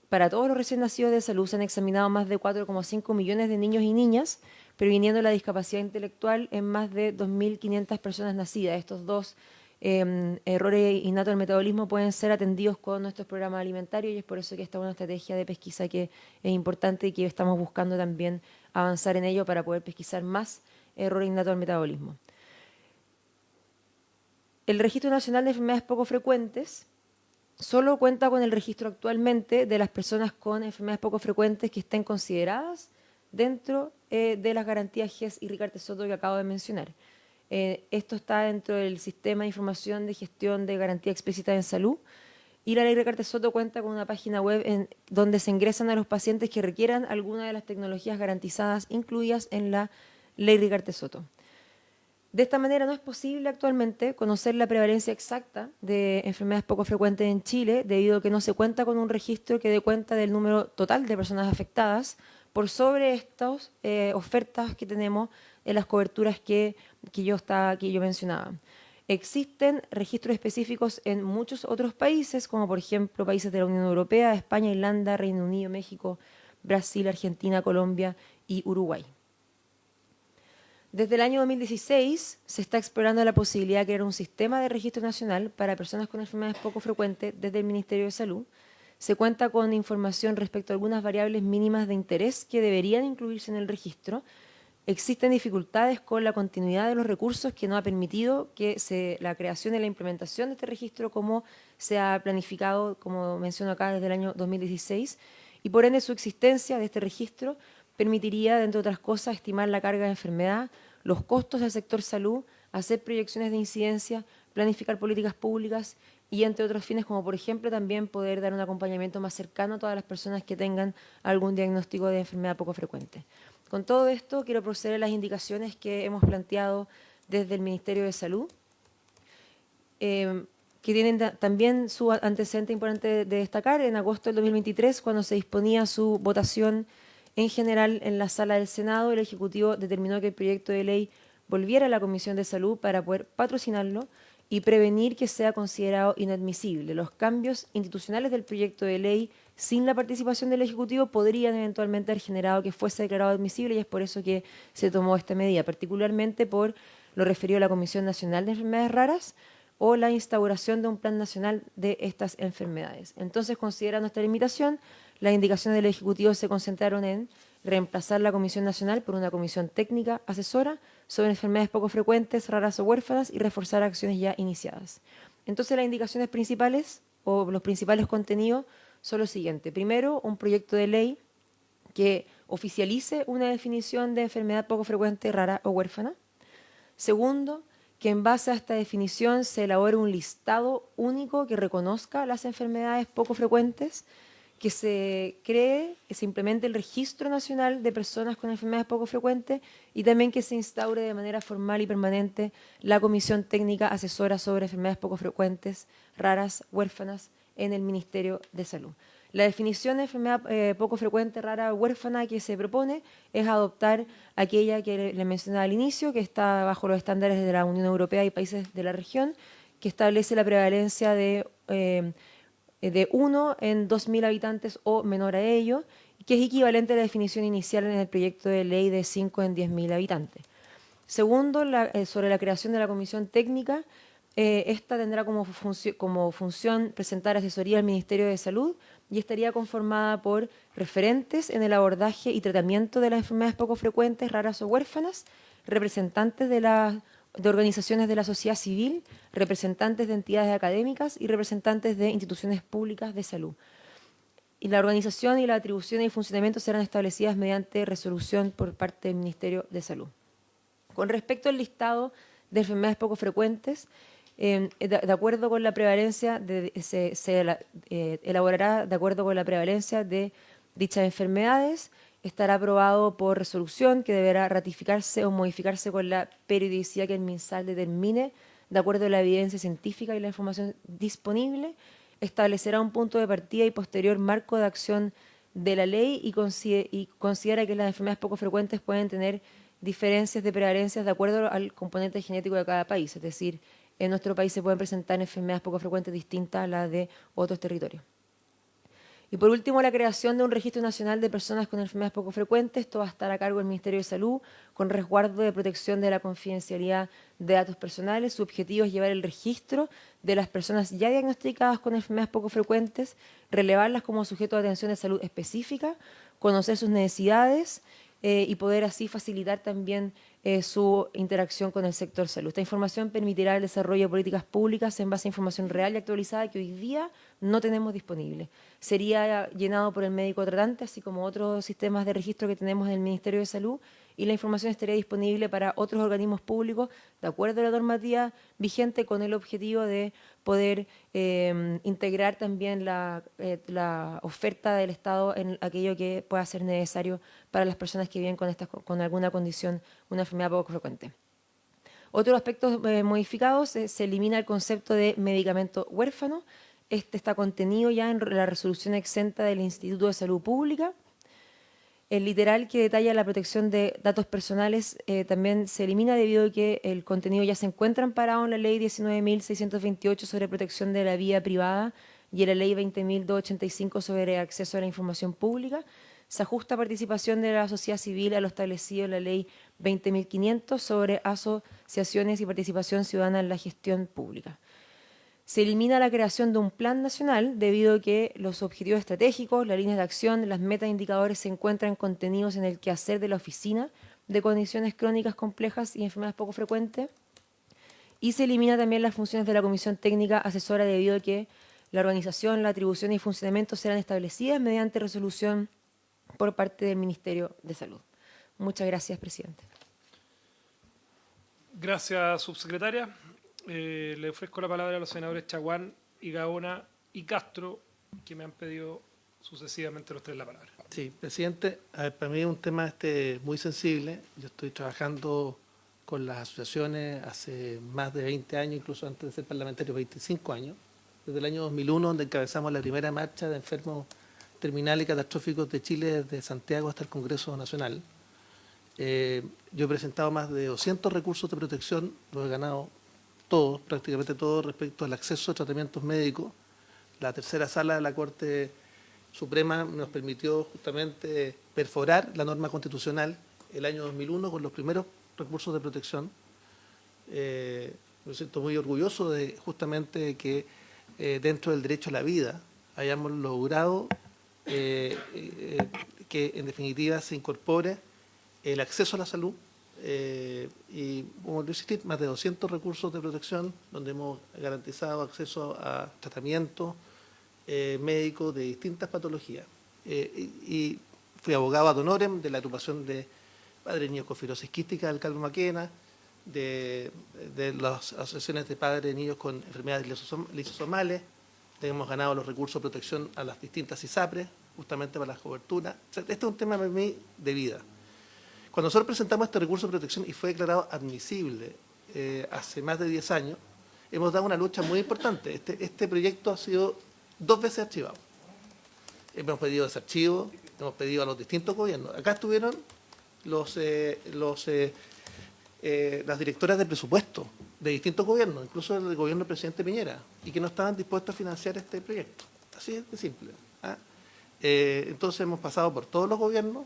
Para todos los recién nacidos de salud se han examinado más de 4,5 millones de niños y niñas, previniendo la discapacidad intelectual en más de 2.500 personas nacidas. Estos 2 errores innatos del metabolismo pueden ser atendidos con nuestros programas alimentarios y es por eso que esta es una estrategia de pesquisa que es importante y que estamos buscando también avanzar en ello para poder pesquisar más errores innatos del metabolismo. El Registro Nacional de Enfermedades Poco Frecuentes solo cuenta con el registro actualmente de las personas con enfermedades poco frecuentes que estén consideradas dentro de las garantías GES y Ricarte-Soto que acabo de mencionar. Esto está dentro del Sistema de Información de Gestión de Garantía Explícita en Salud y la ley Ricarte-Soto cuenta con una página web donde se ingresan a los pacientes que requieran alguna de las tecnologías garantizadas incluidas en la ley Ricarte-Soto. De esta manera no es posible actualmente conocer la prevalencia exacta de enfermedades poco frecuentes en Chile, debido a que no se cuenta con un registro que dé cuenta del número total de personas afectadas por sobre estas ofertas que tenemos en las coberturas que yo mencionaba. Existen registros específicos en muchos otros países, como por ejemplo países de la Unión Europea, España, Irlanda, Reino Unido, México, Brasil, Argentina, Colombia y Uruguay. Desde el año 2016 se está explorando la posibilidad de crear un sistema de registro nacional para personas con enfermedades poco frecuentes desde el Ministerio de Salud. Se cuenta con información respecto a algunas variables mínimas de interés que deberían incluirse en el registro. Existen dificultades con la continuidad de los recursos que no ha permitido que la creación y la implementación de este registro como se ha planificado, como menciono acá, desde el año 2016, y por ende su existencia de este registro permitiría, entre otras cosas, estimar la carga de enfermedad, los costos del sector salud, hacer proyecciones de incidencia, planificar políticas públicas y entre otros fines, como por ejemplo también poder dar un acompañamiento más cercano a todas las personas que tengan algún diagnóstico de enfermedad poco frecuente. Con todo esto, quiero proceder a las indicaciones que hemos planteado desde el Ministerio de Salud. que tienen también su antecedente importante de destacar. En agosto del 2023, cuando se disponía su votación en general en la sala del Senado, el Ejecutivo determinó que el proyecto de ley volviera a la Comisión de Salud para poder patrocinarlo y prevenir que sea considerado inadmisible. Los cambios institucionales del proyecto de ley sin la participación del Ejecutivo podrían eventualmente haber generado que fuese declarado admisible, y es por eso que se tomó esta medida, particularmente por lo referido a la Comisión Nacional de Enfermedades Raras o la instauración de un plan nacional de estas enfermedades. Entonces, considerando nuestra limitación, las indicaciones del Ejecutivo se concentraron en reemplazar la Comisión Nacional por una comisión técnica asesora sobre enfermedades poco frecuentes, raras o huérfanas, y reforzar acciones ya iniciadas. Entonces, las indicaciones principales o los principales contenidos son los siguientes. Primero, un proyecto de ley que oficialice una definición de enfermedad poco frecuente, rara o huérfana. Segundo, que en base a esta definición se elabore un listado único que reconozca las enfermedades poco frecuentes, que se cree, que se implemente el registro nacional de personas con enfermedades poco frecuentes, y también que se instaure de manera formal y permanente la Comisión Técnica Asesora sobre Enfermedades Poco Frecuentes, Raras, Huérfanas en el Ministerio de Salud. La definición de enfermedad poco frecuente, rara o huérfana que se propone es adoptar aquella que le mencionaba al inicio, que está bajo los estándares de la Unión Europea y países de la región, que establece la prevalencia de 1 en 2.000 habitantes o menor a ello, que es equivalente a la definición inicial en el proyecto de ley de 5 en 10.000 habitantes. Segundo, sobre la creación de la comisión técnica, esta tendrá como función presentar asesoría al Ministerio de Salud y estaría conformada por referentes en el abordaje y tratamiento de las enfermedades poco frecuentes, raras o huérfanas, representantes de organizaciones de la sociedad civil, representantes de entidades académicas y representantes de instituciones públicas de salud. Y la organización y la atribución y funcionamiento serán establecidas mediante resolución por parte del Ministerio de Salud. Con respecto al listado de enfermedades poco frecuentes, de acuerdo con la prevalencia, se elaborará de acuerdo con la prevalencia de dichas enfermedades. Estará aprobado por resolución que deberá ratificarse o modificarse con la periodicidad que el MinSal determine de acuerdo a la evidencia científica y la información disponible. Establecerá un punto de partida y posterior marco de acción de la ley y considera que las enfermedades poco frecuentes pueden tener diferencias de prevalencia de acuerdo al componente genético de cada país. Es decir, en nuestro país se pueden presentar enfermedades poco frecuentes distintas a las de otros territorios. Y por último, la creación de un registro nacional de personas con enfermedades poco frecuentes. Esto va a estar a cargo del Ministerio de Salud, con resguardo de protección de la confidencialidad de datos personales. Su objetivo es llevar el registro de las personas ya diagnosticadas con enfermedades poco frecuentes, relevarlas como sujetos de atención de salud específica, conocer sus necesidades y poder así facilitar también su interacción con el sector salud. Esta información permitirá el desarrollo de políticas públicas en base a información real y actualizada que hoy día no tenemos disponible. Sería llenado por el médico tratante, así como otros sistemas de registro que tenemos en el Ministerio de Salud, y la información estaría disponible para otros organismos públicos de acuerdo a la normativa vigente, con el objetivo de poder integrar también la oferta del Estado en aquello que pueda ser necesario para las personas que viven con alguna condición, una enfermedad poco frecuente. Otros aspectos modificados: se elimina el concepto de medicamento huérfano. Este está contenido ya en la resolución exenta del Instituto de Salud Pública. El literal que detalla la protección de datos personales también se elimina debido a que el contenido ya se encuentra amparado en la Ley 19.628 sobre protección de la vida privada y en la Ley 20.285 sobre acceso a la información pública. Se ajusta participación de la sociedad civil a lo establecido en la Ley 20.500 sobre asociaciones y participación ciudadana en la gestión pública. Se elimina la creación de un plan nacional debido a que los objetivos estratégicos, las líneas de acción, las metas e indicadores se encuentran contenidos en el quehacer de la Oficina de Condiciones Crónicas Complejas y Enfermedades Poco Frecuentes. Y se elimina también las funciones de la Comisión Técnica Asesora debido a que la organización, la atribución y funcionamiento serán establecidas mediante resolución por parte del Ministerio de Salud. Muchas gracias, presidente. Gracias, subsecretaria. Le ofrezco la palabra a los senadores Chaguán y Gaona y Castro, que me han pedido sucesivamente los tres la palabra. Sí, presidente, a ver, para mí es un tema muy sensible. Yo estoy trabajando con las asociaciones hace más de 20 años, incluso antes de ser parlamentario, 25 años, desde el año 2001, donde encabezamos la primera marcha de enfermos terminales y catastróficos de Chile desde Santiago hasta el Congreso Nacional. Yo he presentado más de 200 recursos de protección, los he ganado todos, prácticamente todos, respecto al acceso a tratamientos médicos. La tercera sala de la Corte Suprema nos permitió justamente perforar la norma constitucional el año 2001 con los primeros recursos de protección. Me siento muy orgulloso de justamente que dentro del derecho a la vida hayamos logrado que en definitiva se incorpore el acceso a la salud y, como insistir, más de 200 recursos de protección donde hemos garantizado acceso a tratamientos médicos de distintas patologías. Y fui abogado ad honorem de la agrupación de padres y niños con fibrosis quística del Calvo Maquena, de las asociaciones de padres y niños con enfermedades lisosomales. Hemos ganado los recursos de protección a las distintas ISAPRES, justamente para las coberturas. O sea, este es un tema para mí de vida. Cuando nosotros presentamos este recurso de protección y fue declarado admisible hace más de 10 años, hemos dado una lucha muy importante. Este proyecto ha sido 2 veces archivado. Hemos pedido desarchivo, hemos pedido a los distintos gobiernos. Acá estuvieron las directoras de presupuesto de distintos gobiernos, incluso del gobierno del presidente Piñera, y que no estaban dispuestos a financiar este proyecto. Así de simple. Entonces hemos pasado por todos los gobiernos,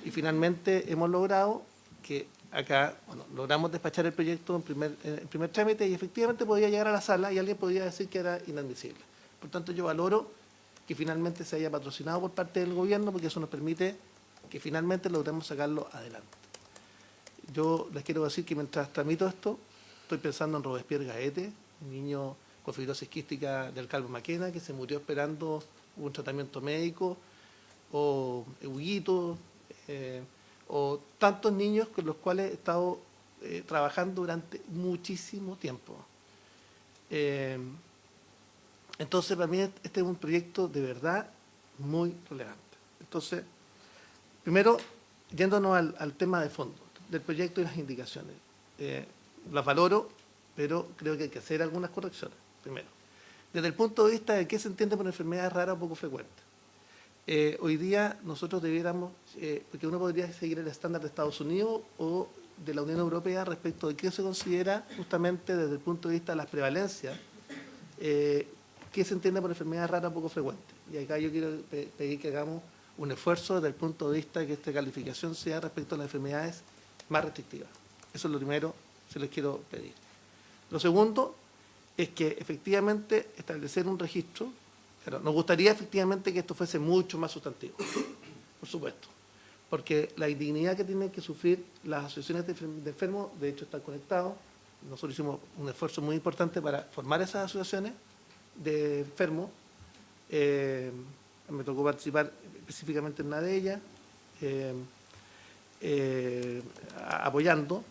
y finalmente hemos logrado que acá, logramos despachar el proyecto en primer trámite y efectivamente podía llegar a la sala y alguien podía decir que era inadmisible. Por tanto, yo valoro que finalmente se haya patrocinado por parte del gobierno, porque eso nos permite que finalmente logremos sacarlo adelante. Yo les quiero decir que mientras tramito esto, estoy pensando en Robespierre Gaete, un niño con fibrosis quística del Calvo Maquena, que se murió esperando un tratamiento médico, o Huguito, o tantos niños con los cuales he estado trabajando durante muchísimo tiempo. Entonces, para mí este es un proyecto de verdad muy relevante. Entonces, primero, yéndonos al tema de fondo del proyecto y las indicaciones. Las valoro, pero creo que hay que hacer algunas correcciones. Primero, desde el punto de vista de qué se entiende por enfermedades raras o poco frecuentes. Hoy día nosotros debiéramos, porque uno podría seguir el estándar de Estados Unidos o de la Unión Europea respecto de qué se considera justamente desde el punto de vista de las prevalencias, qué se entiende por enfermedades raras o poco frecuentes. Y acá yo quiero pedir que hagamos un esfuerzo desde el punto de vista de que esta calificación sea respecto a las enfermedades más restrictivas. Eso es lo primero que les quiero pedir. Lo segundo es que efectivamente establecer un registro. Pero nos gustaría efectivamente que esto fuese mucho más sustantivo, por supuesto, porque la indignidad que tienen que sufrir las asociaciones de enfermos, de hecho están conectados. Nosotros hicimos un esfuerzo muy importante para formar esas asociaciones de enfermos. Me tocó participar específicamente en una de ellas, apoyando.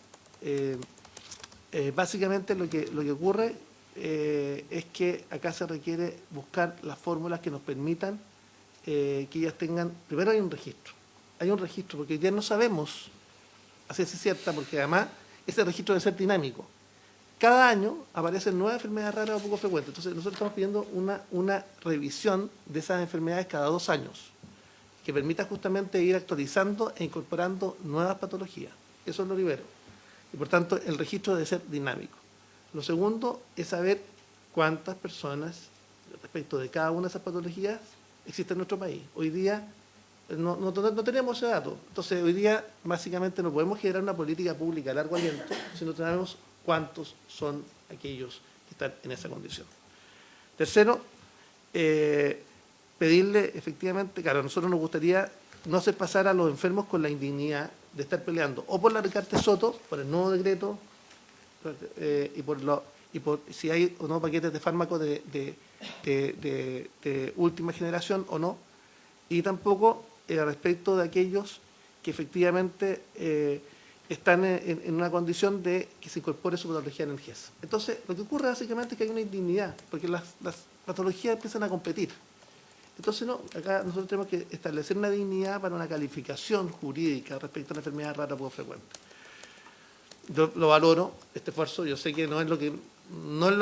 Básicamente lo que ocurre es que acá se requiere buscar las fórmulas que nos permitan que ellas tengan, primero hay un registro, porque hoy día no sabemos a ciencia cierta, porque además ese registro debe ser dinámico. Cada año aparecen nuevas enfermedades raras o poco frecuentes, entonces nosotros estamos pidiendo una revisión de esas enfermedades cada 2 años, que permita justamente ir actualizando e incorporando nuevas patologías. Eso es lo primero. Y por tanto el registro debe ser dinámico. Lo segundo es saber cuántas personas, respecto de cada una de esas patologías, existen en nuestro país. Hoy día no tenemos ese dato. Entonces, hoy día, básicamente, no podemos generar una política pública a largo aliento si no tenemos cuántos son aquellos que están en esa condición. Tercero, pedirle, efectivamente, claro, a nosotros nos gustaría no hacer pasar a los enfermos con la indignidad de estar peleando o por la Recarte Soto, por el nuevo decreto, y por si hay o no paquetes de fármacos de última generación o no, y tampoco respecto de aquellos que efectivamente están en una condición de que se incorpore su patología en el GES. Entonces, lo que ocurre básicamente es que hay una indignidad, porque las patologías empiezan a competir. Entonces, no, acá nosotros tenemos que establecer una dignidad para una calificación jurídica respecto a una enfermedad rara poco frecuente. Yo lo valoro, este esfuerzo. Yo sé que no es lo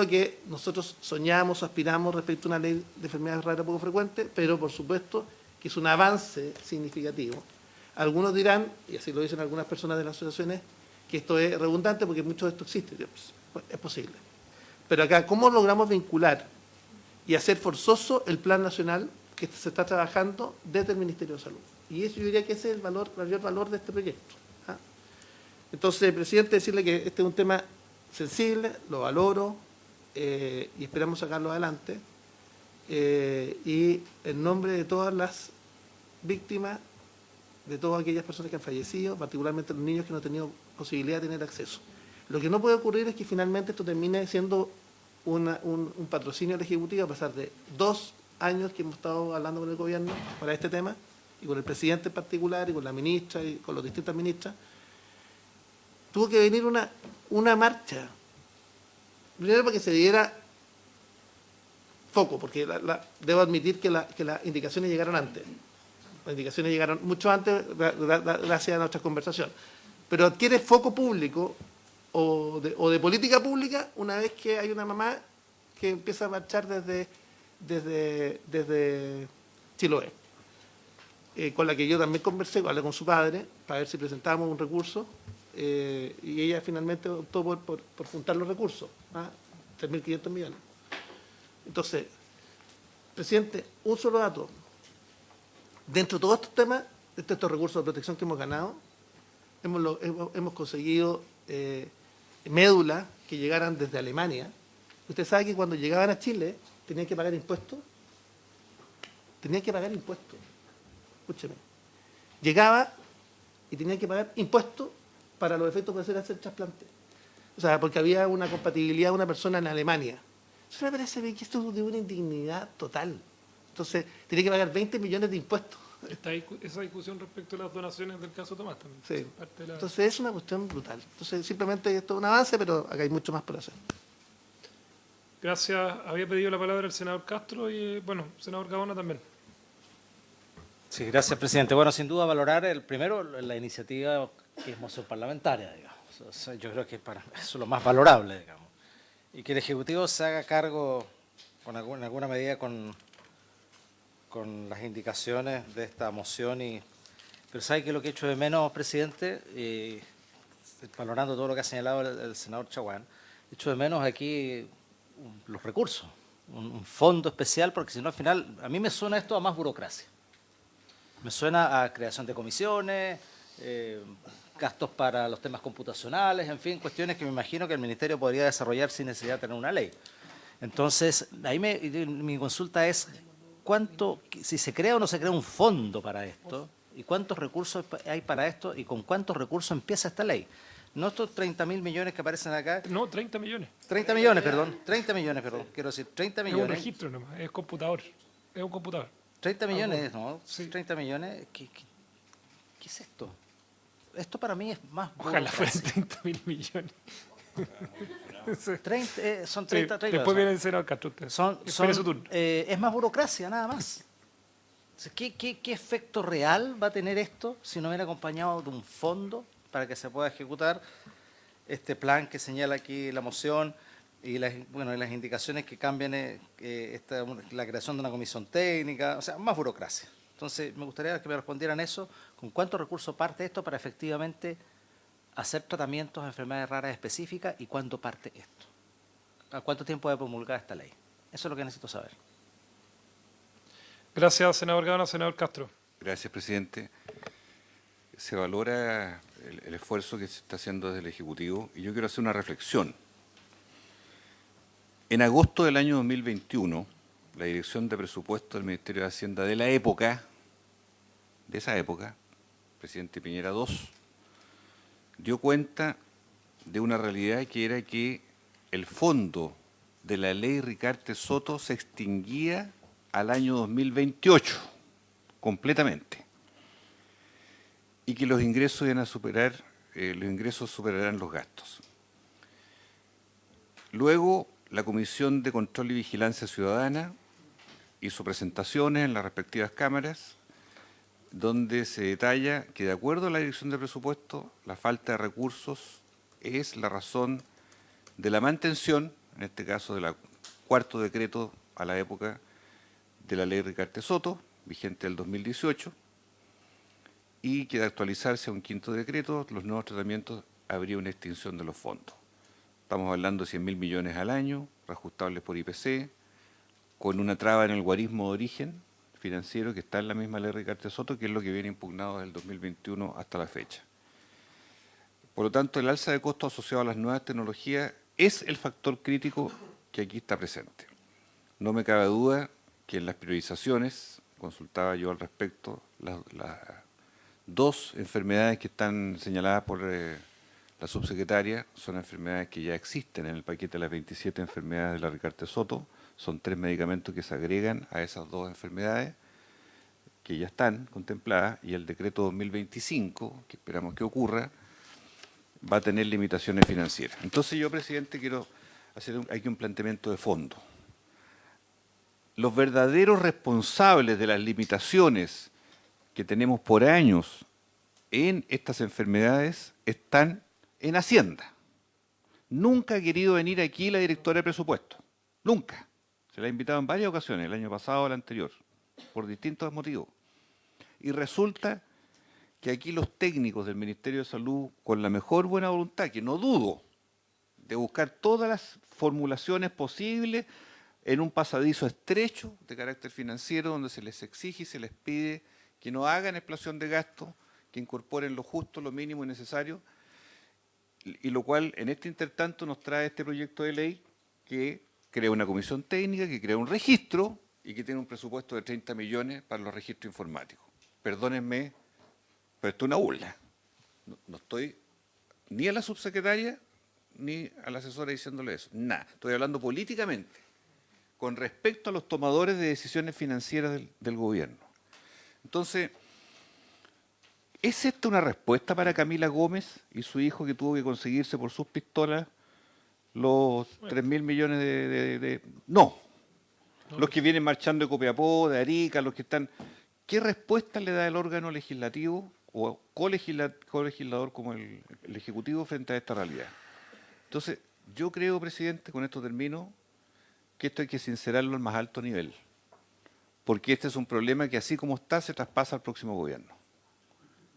que nosotros soñamos o aspiramos respecto a una ley de enfermedades raras poco frecuentes, pero por supuesto que es un avance significativo. Algunos dirán, y así lo dicen algunas personas de las asociaciones, que esto es redundante porque mucho de esto existe. Es posible. Pero acá, ¿cómo logramos vincular y hacer forzoso el plan nacional que se está trabajando desde el Ministerio de Salud? Y eso yo diría que ese es el mayor valor de este proyecto. ¿Ah? Entonces, presidente, decirle que este es un tema sensible, lo valoro y esperamos sacarlo adelante. Y en nombre de todas las víctimas, de todas aquellas personas que han fallecido, particularmente los niños que no han tenido posibilidad de tener acceso. Lo que no puede ocurrir es que finalmente esto termine siendo un patrocinio del Ejecutivo a pesar de 2 años que hemos estado hablando con el gobierno para este tema, y con el presidente en particular, y con la ministra, y con las distintas ministras. Tuvo que venir una marcha, primero para que se diera foco, porque debo admitir que las indicaciones llegaron antes. Las indicaciones llegaron mucho antes gracias a nuestra conversación. Pero adquiere foco público o de política pública una vez que hay una mamá que empieza a marchar desde Chiloé, con la que yo también conversé, hablé con su padre para ver si presentábamos un recurso, y ella finalmente optó por juntar los recursos, 3.500 millones. Entonces, presidente, un solo dato. Dentro de todos estos temas, de estos recursos de protección que hemos ganado, hemos conseguido médulas que llegaran desde Alemania. Usted sabe que cuando llegaban a Chile tenían que pagar impuestos. Tenían que pagar impuestos. Escúcheme. Llegaba y tenían que pagar impuestos para los efectos de hacer trasplante. O sea, porque había una compatibilidad de una persona en Alemania. Eso me parece que esto es de una indignidad total. Entonces, tiene que pagar 20 millones de impuestos. Está esa discusión respecto a las donaciones del caso Tomás también. Sí. Parte de la... Entonces, es una cuestión brutal. Entonces, simplemente esto es un avance, pero acá hay mucho más por hacer. Gracias. Había pedido la palabra el senador Castro y, bueno, senador Gaona también. Sí, gracias, presidente. Bueno, sin duda valorar primero la iniciativa que es moción parlamentaria, digamos. O sea, yo creo que eso es lo más valorable, digamos. Y que el Ejecutivo se haga cargo en alguna medida con las indicaciones de esta moción. Pero sabe que lo que he hecho de menos, presidente, valorando todo lo que ha señalado el senador Chaguán, he hecho de menos aquí los recursos, un fondo especial, porque si no al final, a mí me suena esto a más burocracia. Me suena a creación de comisiones, gastos para los temas computacionales, en fin, cuestiones que me imagino que el Ministerio podría desarrollar sin necesidad de tener una ley. Entonces, ahí mi consulta es, si se crea o no se crea un fondo para esto, y cuántos recursos hay para esto, y con cuántos recursos empieza esta ley. No estos 30.000 millones que aparecen acá. No, 30 millones. 30 millones, perdón, quiero decir, 30 millones. Es un registro nomás, es computador. Es un computador. 30 millones, ¿no? Sí. 30 millones, ¿qué es esto? Esto para mí es más Ojalá fueran burocracia. 30.000 millones. Sí. Son Sí, 30. después viene el senador Castro. Espere su turno. Es más burocracia, nada más. O sea, ¿qué efecto real va a tener esto si no viene acompañado de un fondo para que se pueda ejecutar este plan que señala aquí la moción y las indicaciones que cambian la creación de una comisión técnica? O sea, más burocracia. Entonces, me gustaría que me respondieran eso, con cuántos recursos parte esto para efectivamente hacer tratamientos de enfermedades raras específicas y cuándo parte esto. ¿A cuánto tiempo debe promulgar esta ley? Eso es lo que necesito saber. Gracias, senador Gaona. Senador Castro. Gracias, presidente. Se valora el esfuerzo que se está haciendo desde el Ejecutivo y yo quiero hacer una reflexión. En agosto del año 2021, la Dirección de Presupuesto del Ministerio de Hacienda de esa época, presidente Piñera II, dio cuenta de una realidad que era que el fondo de la ley Ricarte Soto se extinguía al año 2028, completamente, y que los ingresos iban a superar, los ingresos superarán los gastos. Luego, la Comisión de Control y Vigilancia Ciudadana hizo presentaciones en las respectivas cámaras, donde se detalla que, de acuerdo a la Dirección de Presupuesto, la falta de recursos es la razón de la mantención, en este caso del cuarto decreto a la época de la ley Ricarte Soto, vigente del 2018, y que de actualizarse a un quinto decreto, los nuevos tratamientos habría una extinción de los fondos. Estamos hablando de 100.000 millones al año, reajustables por IPC, con una traba en el guarismo de origen financiero que está en la misma ley Ricarte Soto, que es lo que viene impugnado desde el 2021 hasta la fecha. Por lo tanto, el alza de costos asociado a las nuevas tecnologías es el factor crítico que aquí está presente. No me cabe duda que en las priorizaciones, consultaba yo al respecto, las dos enfermedades que están señaladas por la subsecretaria son enfermedades que ya existen en el paquete de las 27 enfermedades de la Ricarte Soto. Son 3 medicamentos que se agregan a esas dos enfermedades que ya están contempladas, y el decreto 2025, que esperamos que ocurra, va a tener limitaciones financieras. Entonces yo, presidente, quiero hacer aquí un planteamiento de fondo. Los verdaderos responsables de las limitaciones que tenemos por años en estas enfermedades están en Hacienda. Nunca ha querido venir aquí la directora de presupuesto. Nunca. Se la ha invitado en varias ocasiones, el año pasado o el anterior, por distintos motivos. Y resulta que aquí los técnicos del Ministerio de Salud, con la mejor buena voluntad, que no dudo, de buscar todas las formulaciones posibles en un pasadizo estrecho de carácter financiero, donde se les exige y se les pide que no hagan explosión de gastos, que incorporen lo justo, lo mínimo y necesario, y lo cual en este intertanto nos trae este proyecto de ley que crea una comisión técnica, que crea un registro y que tiene un presupuesto de 30 millones para los registros informáticos. Perdónenme, pero esto es una burla. No estoy ni a la subsecretaria ni a la asesora diciéndole eso. Nada. Estoy hablando políticamente con respecto a los tomadores de decisiones financieras del gobierno. Entonces, ¿es esta una respuesta para Camila Gómez y su hijo, que tuvo que conseguirse por sus pistolas los 3.000 millones de... No. Los que vienen marchando de Copiapó, de Arica, los que están... ¿Qué respuesta le da el órgano legislativo o colegislador como el Ejecutivo frente a esta realidad? Entonces, yo creo, presidente, con esto termino, que esto hay que sincerarlo al más alto nivel, porque este es un problema que, así como está, se traspasa al próximo gobierno.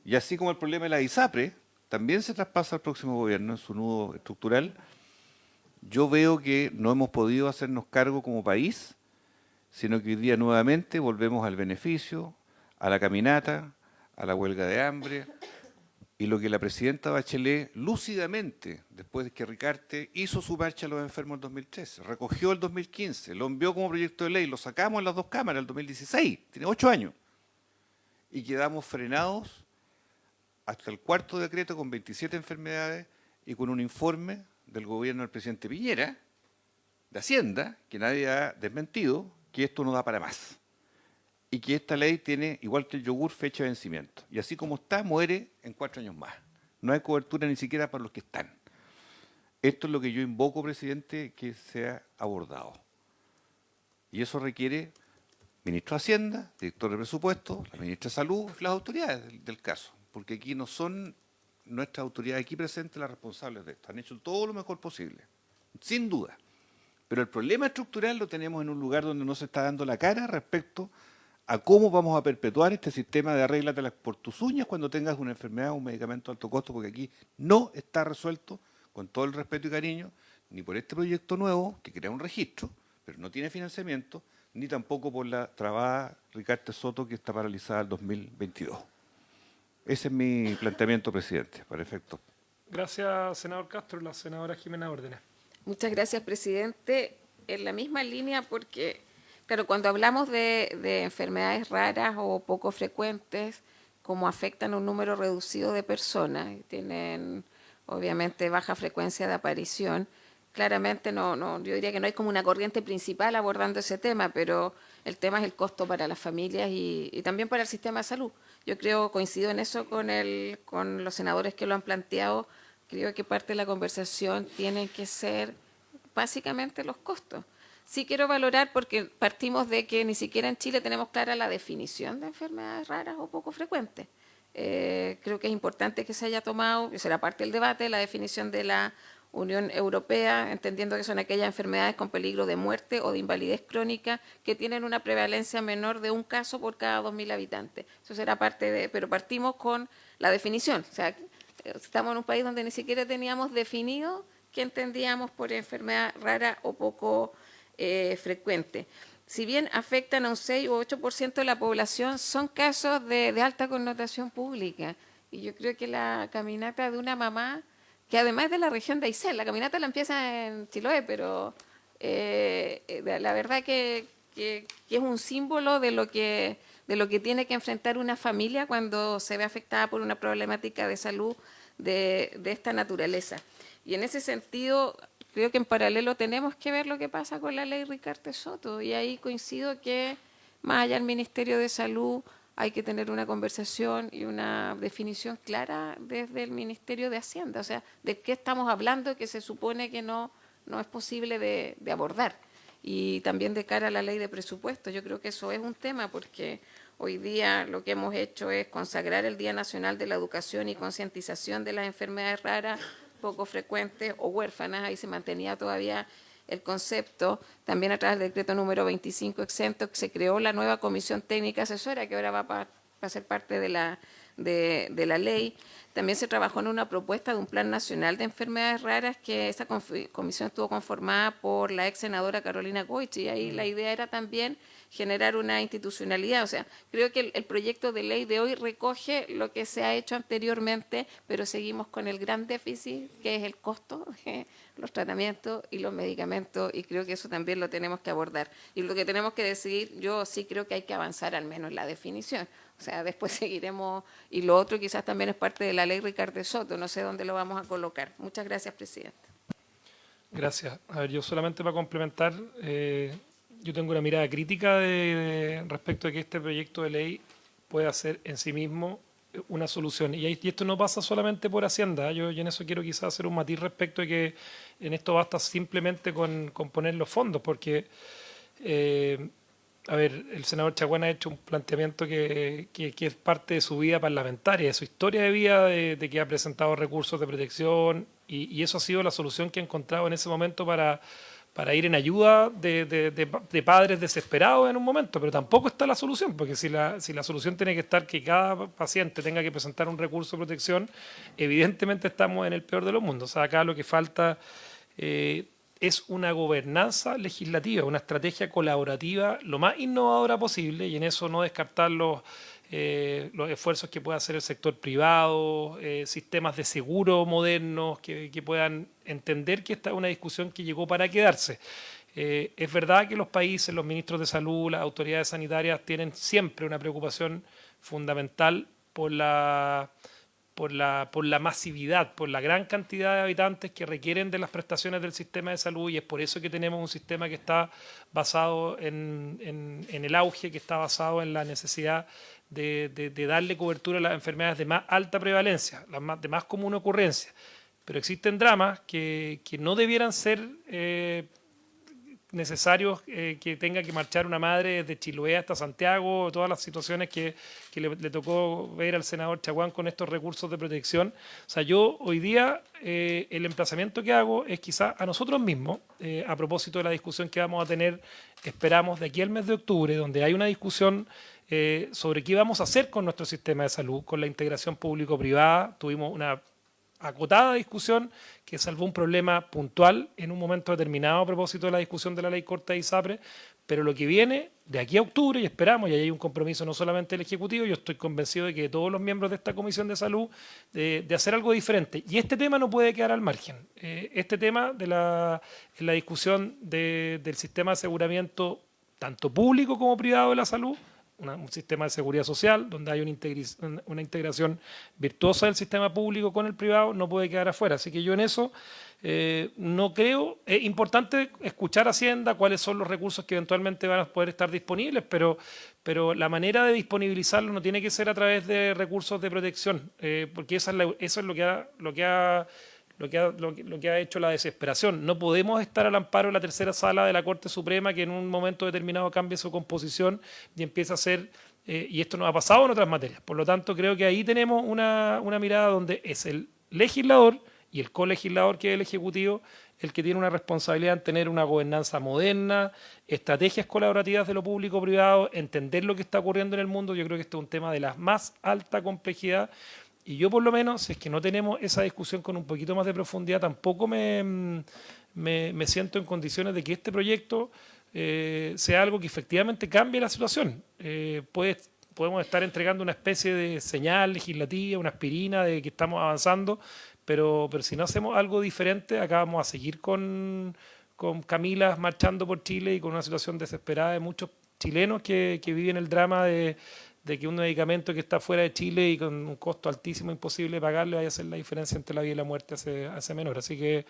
Y así como el problema de la ISAPRE también se traspasa al próximo gobierno en su nudo estructural, yo veo que no hemos podido hacernos cargo como país, sino que hoy día nuevamente volvemos al beneficio, a la caminata, a la huelga de hambre, y lo que la presidenta Bachelet lúcidamente, después de que Ricarte hizo su marcha a los enfermos en 2013, recogió el 2015, lo envió como proyecto de ley, lo sacamos en las dos cámaras el 2016, tiene 8 años, y quedamos frenados hasta el cuarto decreto con 27 enfermedades y con un informe del gobierno del presidente Piñera, de Hacienda, que nadie ha desmentido, que esto no da para más. Y que esta ley tiene, igual que el yogur, fecha de vencimiento. Y así como está, muere en 4 años más. No hay cobertura ni siquiera para los que están. Esto es lo que yo invoco, presidente, que sea abordado. Y eso requiere ministro de Hacienda, director de presupuesto, la ministra de Salud, las autoridades del caso. Porque aquí no son nuestras autoridades aquí presentes las responsables de esto. Han hecho todo lo mejor posible, sin duda. Pero el problema estructural lo tenemos en un lugar donde no se está dando la cara respecto a cómo vamos a perpetuar este sistema de arréglatelas por tus uñas cuando tengas una enfermedad o un medicamento de alto costo, porque aquí no está resuelto, con todo el respeto y cariño, ni por este proyecto nuevo, que crea un registro, pero no tiene financiamiento, ni tampoco por la trabada Ricarte Soto, que está paralizada el 2022. Ese es mi planteamiento, presidente, para efectos. Gracias, senador Castro. La senadora Jimena Órdenes. Muchas gracias, presidente. En la misma línea, porque, claro, cuando hablamos de enfermedades raras o poco frecuentes, como afectan a un número reducido de personas, y tienen obviamente baja frecuencia de aparición, claramente yo diría que no hay como una corriente principal abordando ese tema, pero el tema es el costo para las familias y también para el sistema de salud. Yo coincido en eso con los senadores que lo han planteado. Creo que parte de la conversación tiene que ser básicamente los costos. Sí quiero valorar, porque partimos de que ni siquiera en Chile tenemos clara la definición de enfermedades raras o poco frecuentes. Creo que es importante que se haya tomado, que será parte del debate, la definición de la Unión Europea, entendiendo que son aquellas enfermedades con peligro de muerte o de invalidez crónica que tienen una prevalencia menor de un caso por cada 2.000 habitantes. Eso será parte de, pero partimos con la definición. O sea, estamos en un país donde ni siquiera teníamos definido qué entendíamos por enfermedad rara o poco frecuente. Si bien afectan a un 6 u 8% de la población, son casos de alta connotación pública. Y yo creo que la caminata de una mamá, que además es de la región de Aysén, la caminata la empieza en Chiloé, pero la verdad que es un símbolo de lo que tiene que enfrentar una familia cuando se ve afectada por una problemática de salud de esta naturaleza. Y en ese sentido, creo que en paralelo tenemos que ver lo que pasa con la ley Ricardo Soto, y ahí coincido que más allá del Ministerio de Salud hay que tener una conversación y una definición clara desde el Ministerio de Hacienda, o sea, de qué estamos hablando que se supone que no es posible de abordar. Y también de cara a la ley de presupuesto, yo creo que eso es un tema, porque hoy día lo que hemos hecho es consagrar el Día Nacional de la Educación y concientización de las enfermedades raras, poco frecuentes o huérfanas, ahí se mantenía todavía el concepto, también a través del decreto número 25 exento, que se creó la nueva Comisión Técnica Asesora, que ahora va a ser parte de la ley. También se trabajó en una propuesta de un plan nacional de enfermedades raras, que esa comisión estuvo conformada por la ex senadora Carolina Goich, y ahí la idea era también generar una institucionalidad. O sea, creo que el proyecto de ley de hoy recoge lo que se ha hecho anteriormente, pero seguimos con el gran déficit, que es el costo, los tratamientos y los medicamentos, y creo que eso también lo tenemos que abordar. Y lo que tenemos que decidir, yo sí creo que hay que avanzar al menos en la definición. O sea, después seguiremos, y lo otro quizás también es parte de la ley Ricardo Soto, no sé dónde lo vamos a colocar. Muchas gracias, presidente. Gracias. A ver, yo solamente para complementar, yo tengo una mirada crítica respecto a que este proyecto de ley pueda ser en sí mismo una solución. Y esto no pasa solamente por Hacienda. Yo en eso quiero quizás hacer un matiz respecto de que en esto basta simplemente con poner los fondos, porque, a ver, el senador Chaguán ha hecho un planteamiento que es parte de su vida parlamentaria, de su historia de vida, de que ha presentado recursos de protección, y eso ha sido la solución que ha encontrado en ese momento para ir en ayuda de padres desesperados en un momento, pero tampoco está la solución, porque si la solución tiene que estar que cada paciente tenga que presentar un recurso de protección, evidentemente estamos en el peor de los mundos. O sea, acá lo que falta es una gobernanza legislativa, una estrategia colaborativa lo más innovadora posible, y en eso no descartar los esfuerzos que pueda hacer el sector privado, sistemas de seguro modernos que puedan entender que esta es una discusión que llegó para quedarse. Es verdad que los países, los ministros de salud, las autoridades sanitarias tienen siempre una preocupación fundamental por la masividad, por la gran cantidad de habitantes que requieren de las prestaciones del sistema de salud, y es por eso que tenemos un sistema que está basado en el auge, que está basado en la necesidad de darle cobertura a las enfermedades de más alta prevalencia, de más común ocurrencia. Pero existen dramas que no debieran ser necesarios, que tenga que marchar una madre desde Chiloé hasta Santiago, todas las situaciones que le tocó ver al senador Chaguán con estos recursos de protección. O sea, yo hoy día el emplazamiento que hago es quizás a nosotros mismos, a propósito de la discusión que vamos a tener, esperamos, de aquí al mes de octubre, donde hay una discusión sobre qué vamos a hacer con nuestro sistema de salud, con la integración público-privada. Tuvimos una acotada discusión que salvó un problema puntual en un momento determinado a propósito de la discusión de la ley corta de ISAPRE, pero lo que viene de aquí a octubre, y esperamos, y ahí hay un compromiso no solamente del Ejecutivo, yo estoy convencido de que todos los miembros de esta Comisión de Salud, de hacer algo diferente. Y este tema no puede quedar al margen. Este tema en la discusión del sistema de aseguramiento, tanto público como privado de la salud, un sistema de seguridad social donde hay una integración virtuosa del sistema público con el privado, no puede quedar afuera. Así que yo en eso no creo. Es importante escuchar a Hacienda cuáles son los recursos que eventualmente van a poder estar disponibles, pero la manera de disponibilizarlo no tiene que ser a través de recursos de protección, porque eso es lo que ha hecho la desesperación. No podemos estar al amparo de la tercera sala de la Corte Suprema, que en un momento determinado cambie su composición y empieza a ser y esto nos ha pasado en otras materias. Por lo tanto, creo que ahí tenemos una mirada donde es el legislador y el colegislador, que es el Ejecutivo, el que tiene una responsabilidad en tener una gobernanza moderna, estrategias colaborativas de lo público-privado, entender lo que está ocurriendo en el mundo. Yo creo que este es un tema de la más alta complejidad. Y yo, por lo menos, si es que no tenemos esa discusión con un poquito más de profundidad, tampoco me siento en condiciones de que este proyecto sea algo que efectivamente cambie la situación. Podemos estar entregando una especie de señal legislativa, una aspirina de que estamos avanzando, pero si no hacemos algo diferente, acá vamos a seguir con Camilas marchando por Chile y con una situación desesperada de muchos chilenos que viven el drama de que un medicamento que está fuera de Chile y con un costo altísimo, imposible de pagarle, vaya a hacer la diferencia entre la vida y la muerte a ese menor. Así que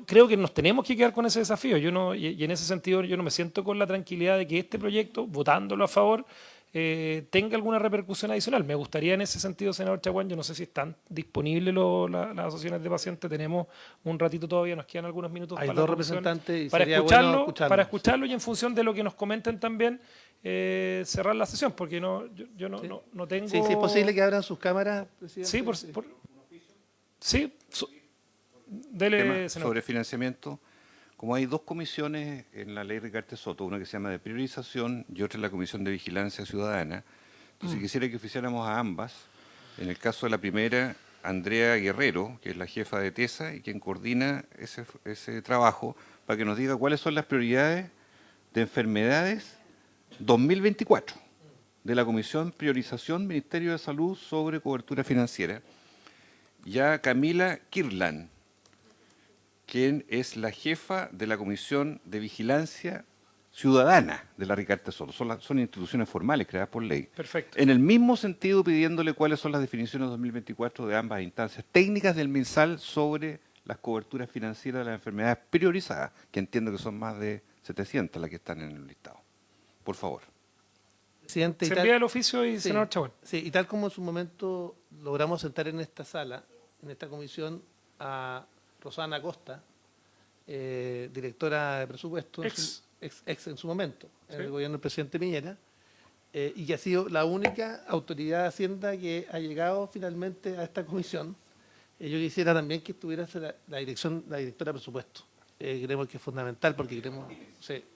creo que nos tenemos que quedar con ese desafío. Y en ese sentido yo no me siento con la tranquilidad de que este proyecto, votándolo a favor, tenga alguna repercusión adicional. Me gustaría en ese sentido, senador Chaguán, yo no sé si están disponibles las asociaciones de pacientes, tenemos un ratito todavía, nos quedan algunos minutos Hay para dos la discusión, representantes y para sería escucharlo, bueno escucharlos. para escucharlo y en función de lo que nos comenten también, cerrar la sesión, porque yo no tengo... Sí, es posible que abran sus cámaras, presidente. Sí, dele, Tema senador. sobre financiamiento. Como hay dos comisiones en la ley Ricardo Soto, una que se llama de priorización y otra es la Comisión de Vigilancia Ciudadana, entonces quisiera que oficiáramos a ambas. En el caso de la primera, Andrea Guerrero, que es la jefa de TESA y quien coordina ese trabajo, para que nos diga cuáles son las prioridades de enfermedades 2024 de la Comisión Priorización Ministerio de Salud sobre cobertura financiera. Ya Camila Kirlan, quien es la jefa de la Comisión de Vigilancia Ciudadana de la Ricardo Soto. Son instituciones formales creadas por ley. Perfecto. En el mismo sentido, pidiéndole cuáles son las definiciones 2024 de ambas instancias técnicas del MinSal sobre las coberturas financieras de las enfermedades priorizadas, que entiendo que son más de 700 las que están en el listado. Por favor. Presidente, Se envía el oficio y sí, senador Chaguán. Sí, y tal como en su momento logramos sentar en esta sala, en esta comisión, a Rosana Costa, directora de presupuesto, ex en su momento, en el gobierno del presidente Piñera, y que ha sido la única autoridad de Hacienda que ha llegado finalmente a esta comisión. Yo quisiera también que estuviera la directora de presupuesto. Creemos que es fundamental porque creemos,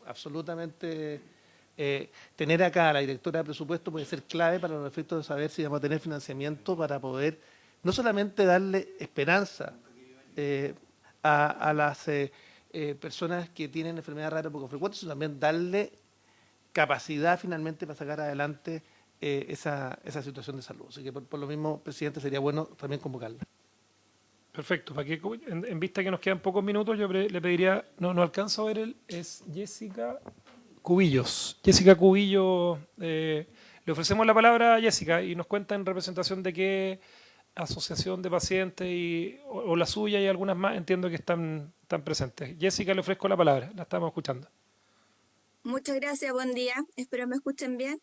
absolutamente, tener acá a la directora de presupuesto puede ser clave para los efectos de saber si vamos a tener financiamiento para poder no solamente darle esperanza a las personas que tienen enfermedades raras poco frecuentes, sino también darle capacidad finalmente para sacar adelante esa situación de salud. Así que por lo mismo, presidente, sería bueno también convocarla. Perfecto. Para que, en vista que nos quedan pocos minutos, yo le pediría, no alcanzo a ver es Jessica Cubillos. Jessica Cubillo, le ofrecemos la palabra a Jessica y nos cuenta en representación de qué asociación de pacientes o la suya y algunas más, entiendo que están presentes. Jessica, le ofrezco la palabra, la estamos escuchando. Muchas gracias, buen día. Espero me escuchen bien.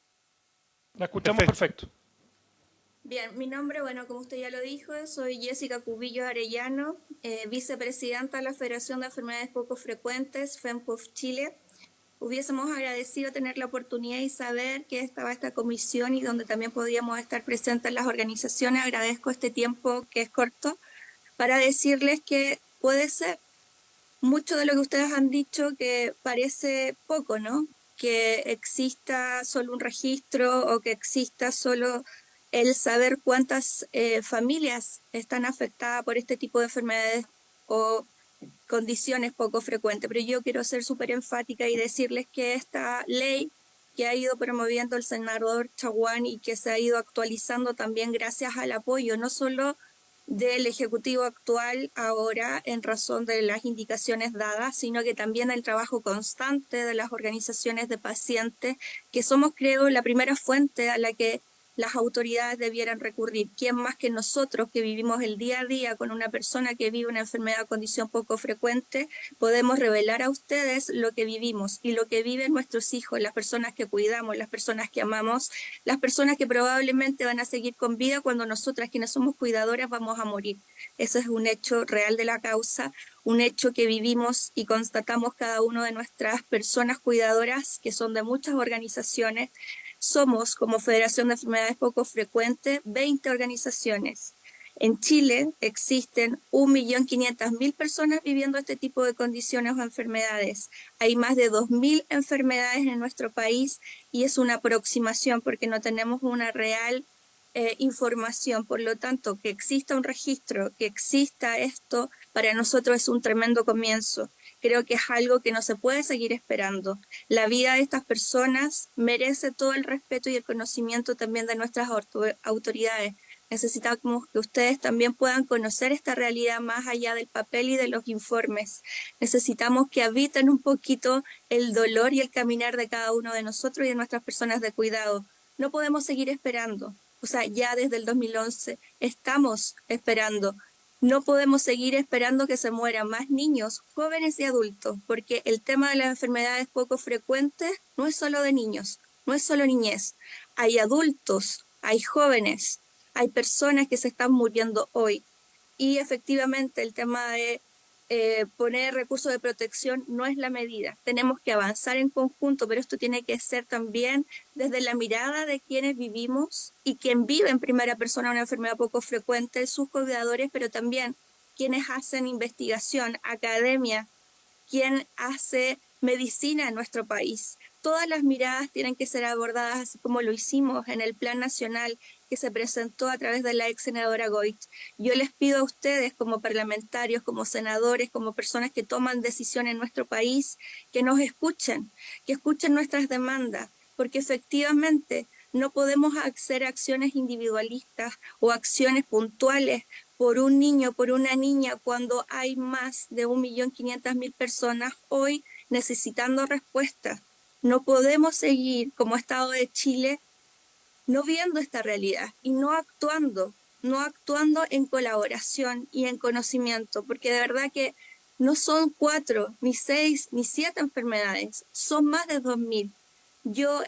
La escuchamos perfecto. Bien, mi nombre, bueno, como usted ya lo dijo, soy Jessica Cubillos Arellano, vicepresidenta de la Federación de Enfermedades Poco Frecuentes, FEMPOF Chile. Hubiésemos agradecido tener la oportunidad y saber que estaba esta comisión y donde también podíamos estar presentes las organizaciones. Agradezco este tiempo que es corto para decirles que puede ser mucho de lo que ustedes han dicho que parece poco, ¿no? Que exista solo un registro o que exista solo el saber cuántas familias están afectadas por este tipo de enfermedades o condiciones poco frecuentes, pero yo quiero ser súper enfática y decirles que esta ley que ha ido promoviendo el senador Chaguán y que se ha ido actualizando también gracias al apoyo no solo del Ejecutivo actual ahora en razón de las indicaciones dadas, sino que también el trabajo constante de las organizaciones de pacientes, que somos, creo, la primera fuente a la que las autoridades debieran recurrir. ¿Quién más que nosotros que vivimos el día a día con una persona que vive una enfermedad o condición poco frecuente, podemos revelar a ustedes lo que vivimos y lo que viven nuestros hijos, las personas que cuidamos, las personas que amamos, las personas que probablemente van a seguir con vida cuando nosotras quienes somos cuidadoras vamos a morir? Eso es un hecho real de la causa. un hecho que vivimos y constatamos cada uno de nuestras personas cuidadoras, que son de muchas organizaciones. Somos, como Federación de Enfermedades Poco Frecuentes, 20 organizaciones. En Chile existen 1.500.000 personas viviendo este tipo de condiciones o enfermedades. Hay más de 2.000 enfermedades en nuestro país y es una aproximación porque no tenemos una real información. Por lo tanto, que exista un registro, que exista esto, para nosotros es un tremendo comienzo. Creo que es algo que no se puede seguir esperando. La vida de estas personas merece todo el respeto y el conocimiento también de nuestras autoridades. Necesitamos que ustedes también puedan conocer esta realidad más allá del papel y de los informes. Necesitamos que habiten un poquito el dolor y el caminar de cada uno de nosotros y de nuestras personas de cuidado. No podemos seguir esperando. O sea, ya desde el 2011 estamos esperando. No podemos seguir esperando que se mueran más niños, jóvenes y adultos, porque el tema de las enfermedades poco frecuentes no es solo de niños, no es solo niñez. Hay adultos, hay jóvenes, hay personas que se están muriendo hoy. Y efectivamente el tema de poner recursos de protección no es la medida. Tenemos que avanzar en conjunto, pero esto tiene que ser también desde la mirada de quienes vivimos y quien vive en primera persona una enfermedad poco frecuente, sus cuidadores, pero también quienes hacen investigación, academia, quien hace medicina en nuestro país. Todas las miradas tienen que ser abordadas así como lo hicimos en el Plan Nacional que se presentó a través de la ex senadora Goit. Yo les pido a ustedes como parlamentarios, como senadores, como personas que toman decisiones en nuestro país, que nos escuchen, que escuchen nuestras demandas, porque efectivamente no podemos hacer acciones individualistas o acciones puntuales por un niño, por una niña, cuando hay más de 1.500.000 personas hoy necesitando respuestas. No podemos seguir como Estado de Chile no viendo esta realidad y no actuando en colaboración y en conocimiento, porque de verdad que no son 4, ni 6, ni 7 enfermedades, son más de 2.000. Yo,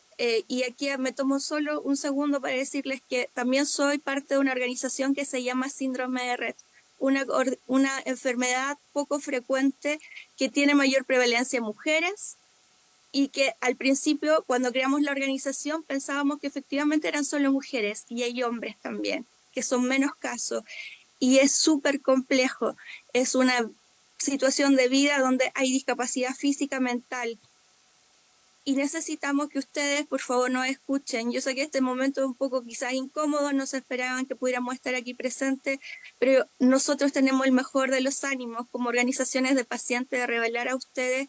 y aquí me tomo solo un segundo para decirles que también soy parte de una organización que se llama Síndrome de Rett, una enfermedad poco frecuente que tiene mayor prevalencia en mujeres, y que al principio, cuando creamos la organización, pensábamos que efectivamente eran solo mujeres, y hay hombres también, que son menos casos, y es súper complejo. Es una situación de vida donde hay discapacidad física, mental, y necesitamos que ustedes, por favor, nos escuchen. Yo sé que este momento es un poco quizás incómodo, no se esperaban que pudiéramos estar aquí presentes, pero nosotros tenemos el mejor de los ánimos como organizaciones de pacientes de revelar a ustedes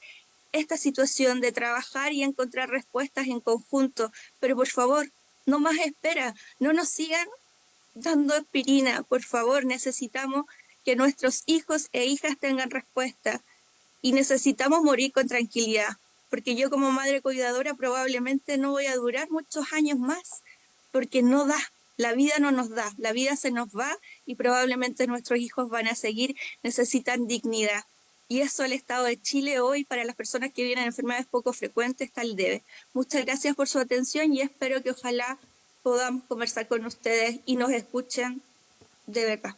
esta situación, de trabajar y encontrar respuestas en conjunto. Pero por favor, no más espera, no nos sigan dando aspirina, por favor, necesitamos que nuestros hijos e hijas tengan respuesta y necesitamos morir con tranquilidad, porque yo como madre cuidadora probablemente no voy a durar muchos años más, porque no da, la vida no nos da, la vida se nos va y probablemente nuestros hijos van a seguir, necesitan dignidad. Y eso el Estado de Chile hoy, para las personas que viven en enfermedades poco frecuentes, está al debe. Muchas gracias por su atención y espero que ojalá podamos conversar con ustedes y nos escuchen de verdad.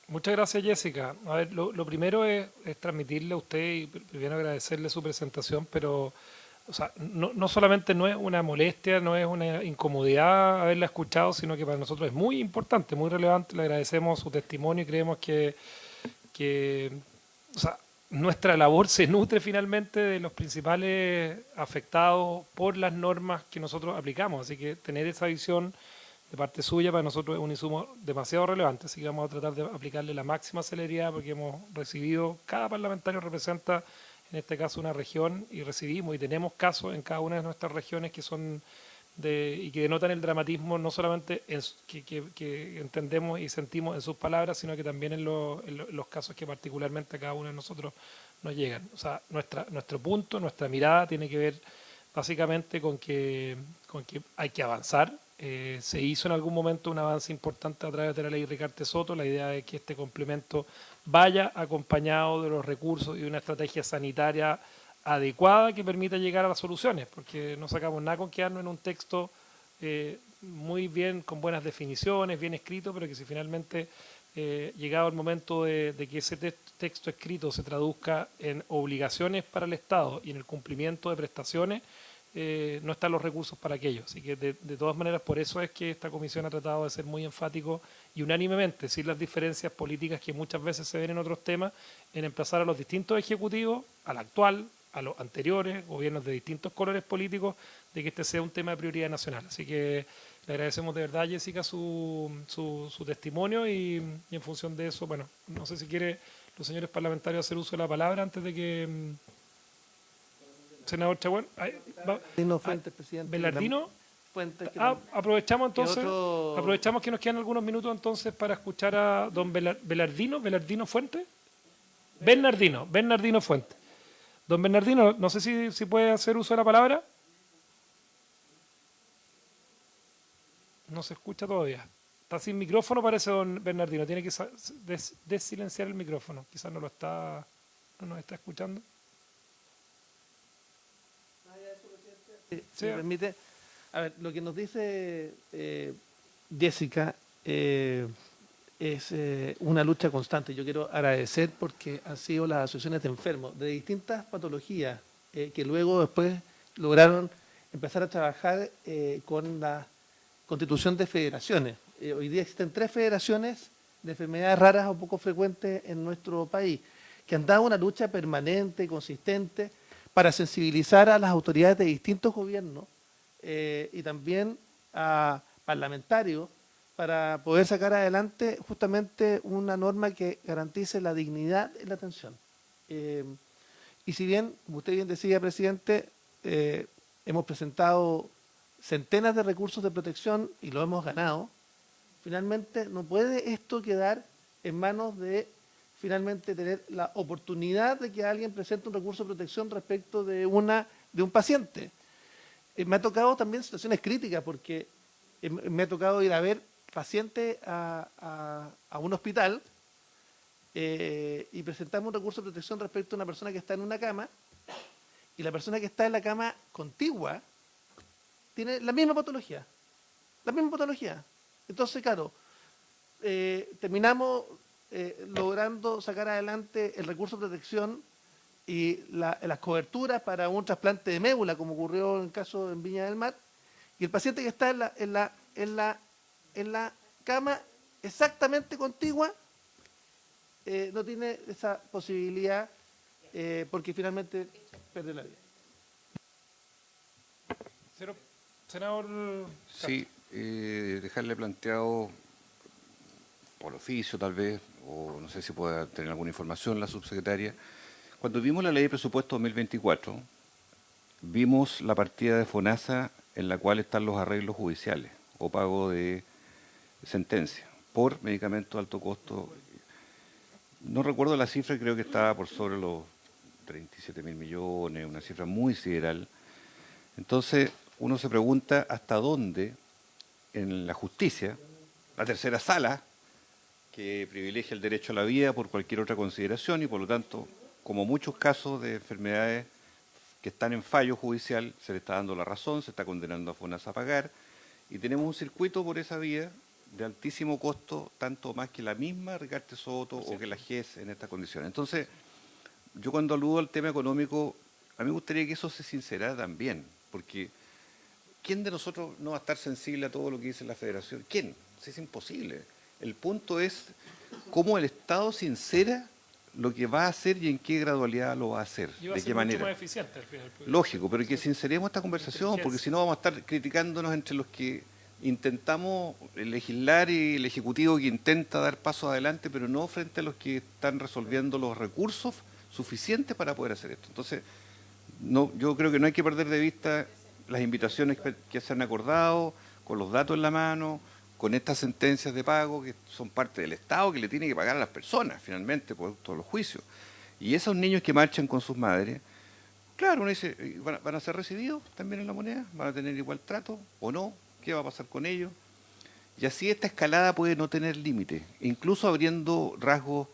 Muchas gracias, Jessica. A ver, lo primero es transmitirle a usted y primero agradecerle su presentación, pero o sea, no solamente no es una molestia, no es una incomodidad haberla escuchado, sino que para nosotros es muy importante, muy relevante. Le agradecemos su testimonio y creemos que o sea, nuestra labor se nutre finalmente de los principales afectados por las normas que nosotros aplicamos. Así que tener esa visión de parte suya para nosotros es un insumo demasiado relevante. Así que vamos a tratar de aplicarle la máxima celeridad porque hemos recibido, cada parlamentario representa en este caso una región y recibimos y tenemos casos en cada una de nuestras regiones que son y que denotan el dramatismo no solamente que entendemos y sentimos en sus palabras, sino que también en los casos que particularmente a cada uno de nosotros nos llegan. O sea, nuestro punto, nuestra mirada tiene que ver básicamente con que hay que avanzar. Se hizo en algún momento un avance importante a través de la ley Ricarte Soto. La idea es que este complemento vaya acompañado de los recursos y de una estrategia sanitaria adecuada que permita llegar a las soluciones, porque no sacamos nada con quedarnos en un texto muy bien, con buenas definiciones, bien escrito, pero que si finalmente llegado el momento de que ese texto escrito se traduzca en obligaciones para el Estado y en el cumplimiento de prestaciones, no están los recursos para aquello. Así que de todas maneras, por eso es que esta comisión ha tratado de ser muy enfático y unánimemente, sin las diferencias políticas que muchas veces se ven en otros temas, en emplazar a los distintos ejecutivos, al actual, a los anteriores, gobiernos de distintos colores políticos, de que este sea un tema de prioridad nacional. Así que le agradecemos de verdad, Jessica, su testimonio y en función de eso, bueno, no sé si quiere los señores parlamentarios hacer uso de la palabra antes de que... senador Chaguán. Belardino Fuentes, presidente. Belardino. Fuentes, Aprovechamos entonces, otro... aprovechamos que nos quedan algunos minutos entonces para escuchar a don Belardino Fuentes. Bernardino Fuentes. Don Bernardino, no sé si puede hacer uso de la palabra. No se escucha todavía. Está sin micrófono, parece, don Bernardino. Tiene que desilenciar el micrófono. Quizás no nos está escuchando. Si me permite, a ver, lo que nos dice Jessica es una lucha constante. Yo quiero agradecer porque han sido las asociaciones de enfermos de distintas patologías que luego después lograron empezar a trabajar con la constitución de federaciones. Hoy día existen 3 federaciones de enfermedades raras o poco frecuentes en nuestro país, que han dado una lucha permanente, consistente, para sensibilizar a las autoridades de distintos gobiernos y también a parlamentarios para poder sacar adelante justamente una norma que garantice la dignidad en la atención. Y si bien, como usted bien decía, presidente, hemos presentado centenas de recursos de protección y lo hemos ganado, finalmente no puede esto quedar en manos de finalmente tener la oportunidad de que alguien presente un recurso de protección respecto de un paciente. Me ha tocado también situaciones críticas porque me ha tocado ir a ver pacientes a un hospital y presentarme un recurso de protección respecto a una persona que está en una cama y la persona que está en la cama contigua tiene la misma patología. Entonces, claro, terminamos logrando sacar adelante el recurso de protección y las coberturas para un trasplante de médula, como ocurrió en el caso en Viña del Mar, y el paciente que está en la cama exactamente contigua no tiene esa posibilidad porque finalmente pierde la vida. Senador. Sí, dejarle planteado por oficio tal vez, o no sé si pueda tener alguna información la subsecretaria. Cuando vimos la ley de presupuesto 2024, vimos la partida de FONASA en la cual están los arreglos judiciales o pago de sentencia por medicamentos de alto costo. No recuerdo la cifra, creo que estaba por sobre los 37.000 millones, una cifra muy sideral. Entonces, uno se pregunta hasta dónde en la justicia, la tercera sala, que privilegia el derecho a la vida por cualquier otra consideración y por lo tanto, como muchos casos de enfermedades que están en fallo judicial, se le está dando la razón, se está condenando a FONASA a pagar y tenemos un circuito por esa vía de altísimo costo, tanto más que la misma Ricardo Soto o que la GES en estas condiciones. Entonces, yo cuando aludo al tema económico, a mí me gustaría que eso se sincerara también, porque ¿quién de nosotros no va a estar sensible a todo lo que dice la Federación? ¿Quién? Es imposible. El punto es cómo el Estado sincera lo que va a hacer y en qué gradualidad lo va a hacer, de qué manera. Mucho más eficiente al final. Lógico, pero que sinceremos esta conversación, porque si no vamos a estar criticándonos entre los que intentamos legislar y el Ejecutivo que intenta dar pasos adelante, pero no frente a los que están resolviendo los recursos suficientes para poder hacer esto. Entonces, no, yo creo que no hay que perder de vista las invitaciones que se han acordado, con los datos en la mano, con estas sentencias de pago que son parte del Estado que le tiene que pagar a las personas, finalmente, por todos los juicios. Y esos niños que marchan con sus madres, claro, uno dice, ¿van a ser recibidos también en la moneda? ¿Van a tener igual trato o no? ¿Qué va a pasar con ellos? Y así esta escalada puede no tener límite, incluso abriendo rasgos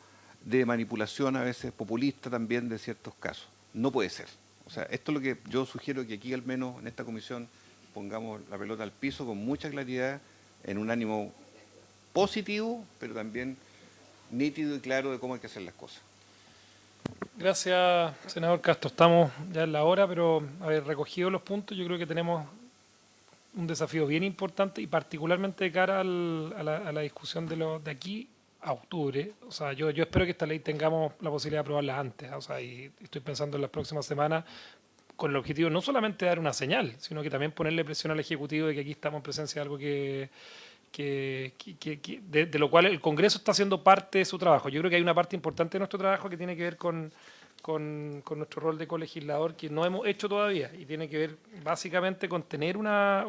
de manipulación a veces populista también de ciertos casos. No puede ser. O sea, esto es lo que yo sugiero que aquí al menos en esta comisión pongamos la pelota al piso con mucha claridad, en un ánimo positivo, pero también nítido y claro de cómo hay que hacer las cosas. Gracias, senador Castro. Estamos ya en la hora, pero haber recogido los puntos, yo creo que tenemos un desafío bien importante y particularmente de cara a la discusión de aquí a octubre. O sea, yo espero que esta ley tengamos la posibilidad de aprobarla antes. O sea, y estoy pensando en las próximas semanas con el objetivo no solamente de dar una señal, sino que también ponerle presión al Ejecutivo de que aquí estamos en presencia de algo de lo cual el Congreso está haciendo parte de su trabajo. Yo creo que hay una parte importante de nuestro trabajo que tiene que ver con nuestro rol de colegislador que no hemos hecho todavía y tiene que ver básicamente con tener una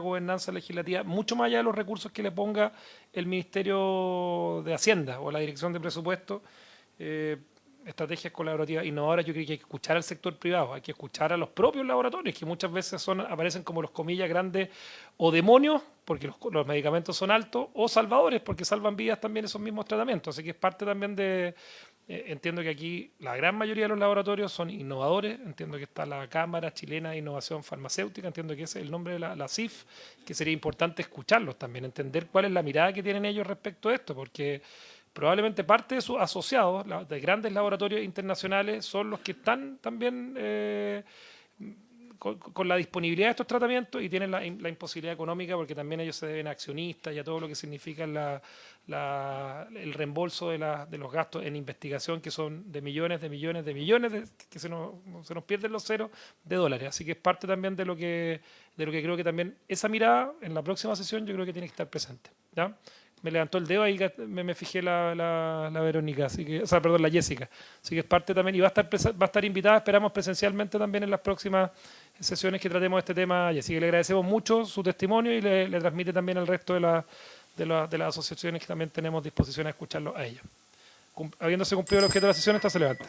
gobernanza legislativa mucho más allá de los recursos que le ponga el Ministerio de Hacienda o la Dirección de Presupuesto. Estrategias colaborativas innovadoras, yo creo que hay que escuchar al sector privado, hay que escuchar a los propios laboratorios, que muchas veces aparecen como los comillas grandes o demonios, porque los medicamentos son altos, o salvadores, porque salvan vidas también esos mismos tratamientos. Así que es parte también de... entiendo que aquí la gran mayoría de los laboratorios son innovadores, entiendo que está la Cámara Chilena de Innovación Farmacéutica, entiendo que ese es el nombre de la CIF, que sería importante escucharlos también, entender cuál es la mirada que tienen ellos respecto a esto, porque probablemente parte de sus asociados, de grandes laboratorios internacionales, son los que están también con la disponibilidad de estos tratamientos y tienen la imposibilidad económica porque también ellos se deben a accionistas y a todo lo que significa el reembolso de los gastos en investigación que son de millones, que se nos pierden los ceros de dólares. Así que es parte también de lo que creo que también esa mirada en la próxima sesión yo creo que tiene que estar presente. ¿Ya? Me levantó el dedo ahí, me fijé la Verónica, así que, o sea, perdón, la Jessica. Así que es parte también, y va a estar invitada, esperamos presencialmente también en las próximas sesiones que tratemos este tema. Así que le agradecemos mucho su testimonio y le transmite también al resto de las asociaciones que también tenemos disposición a escucharlo a ellos. Habiéndose cumplido el objeto de la sesión, esta se levanta.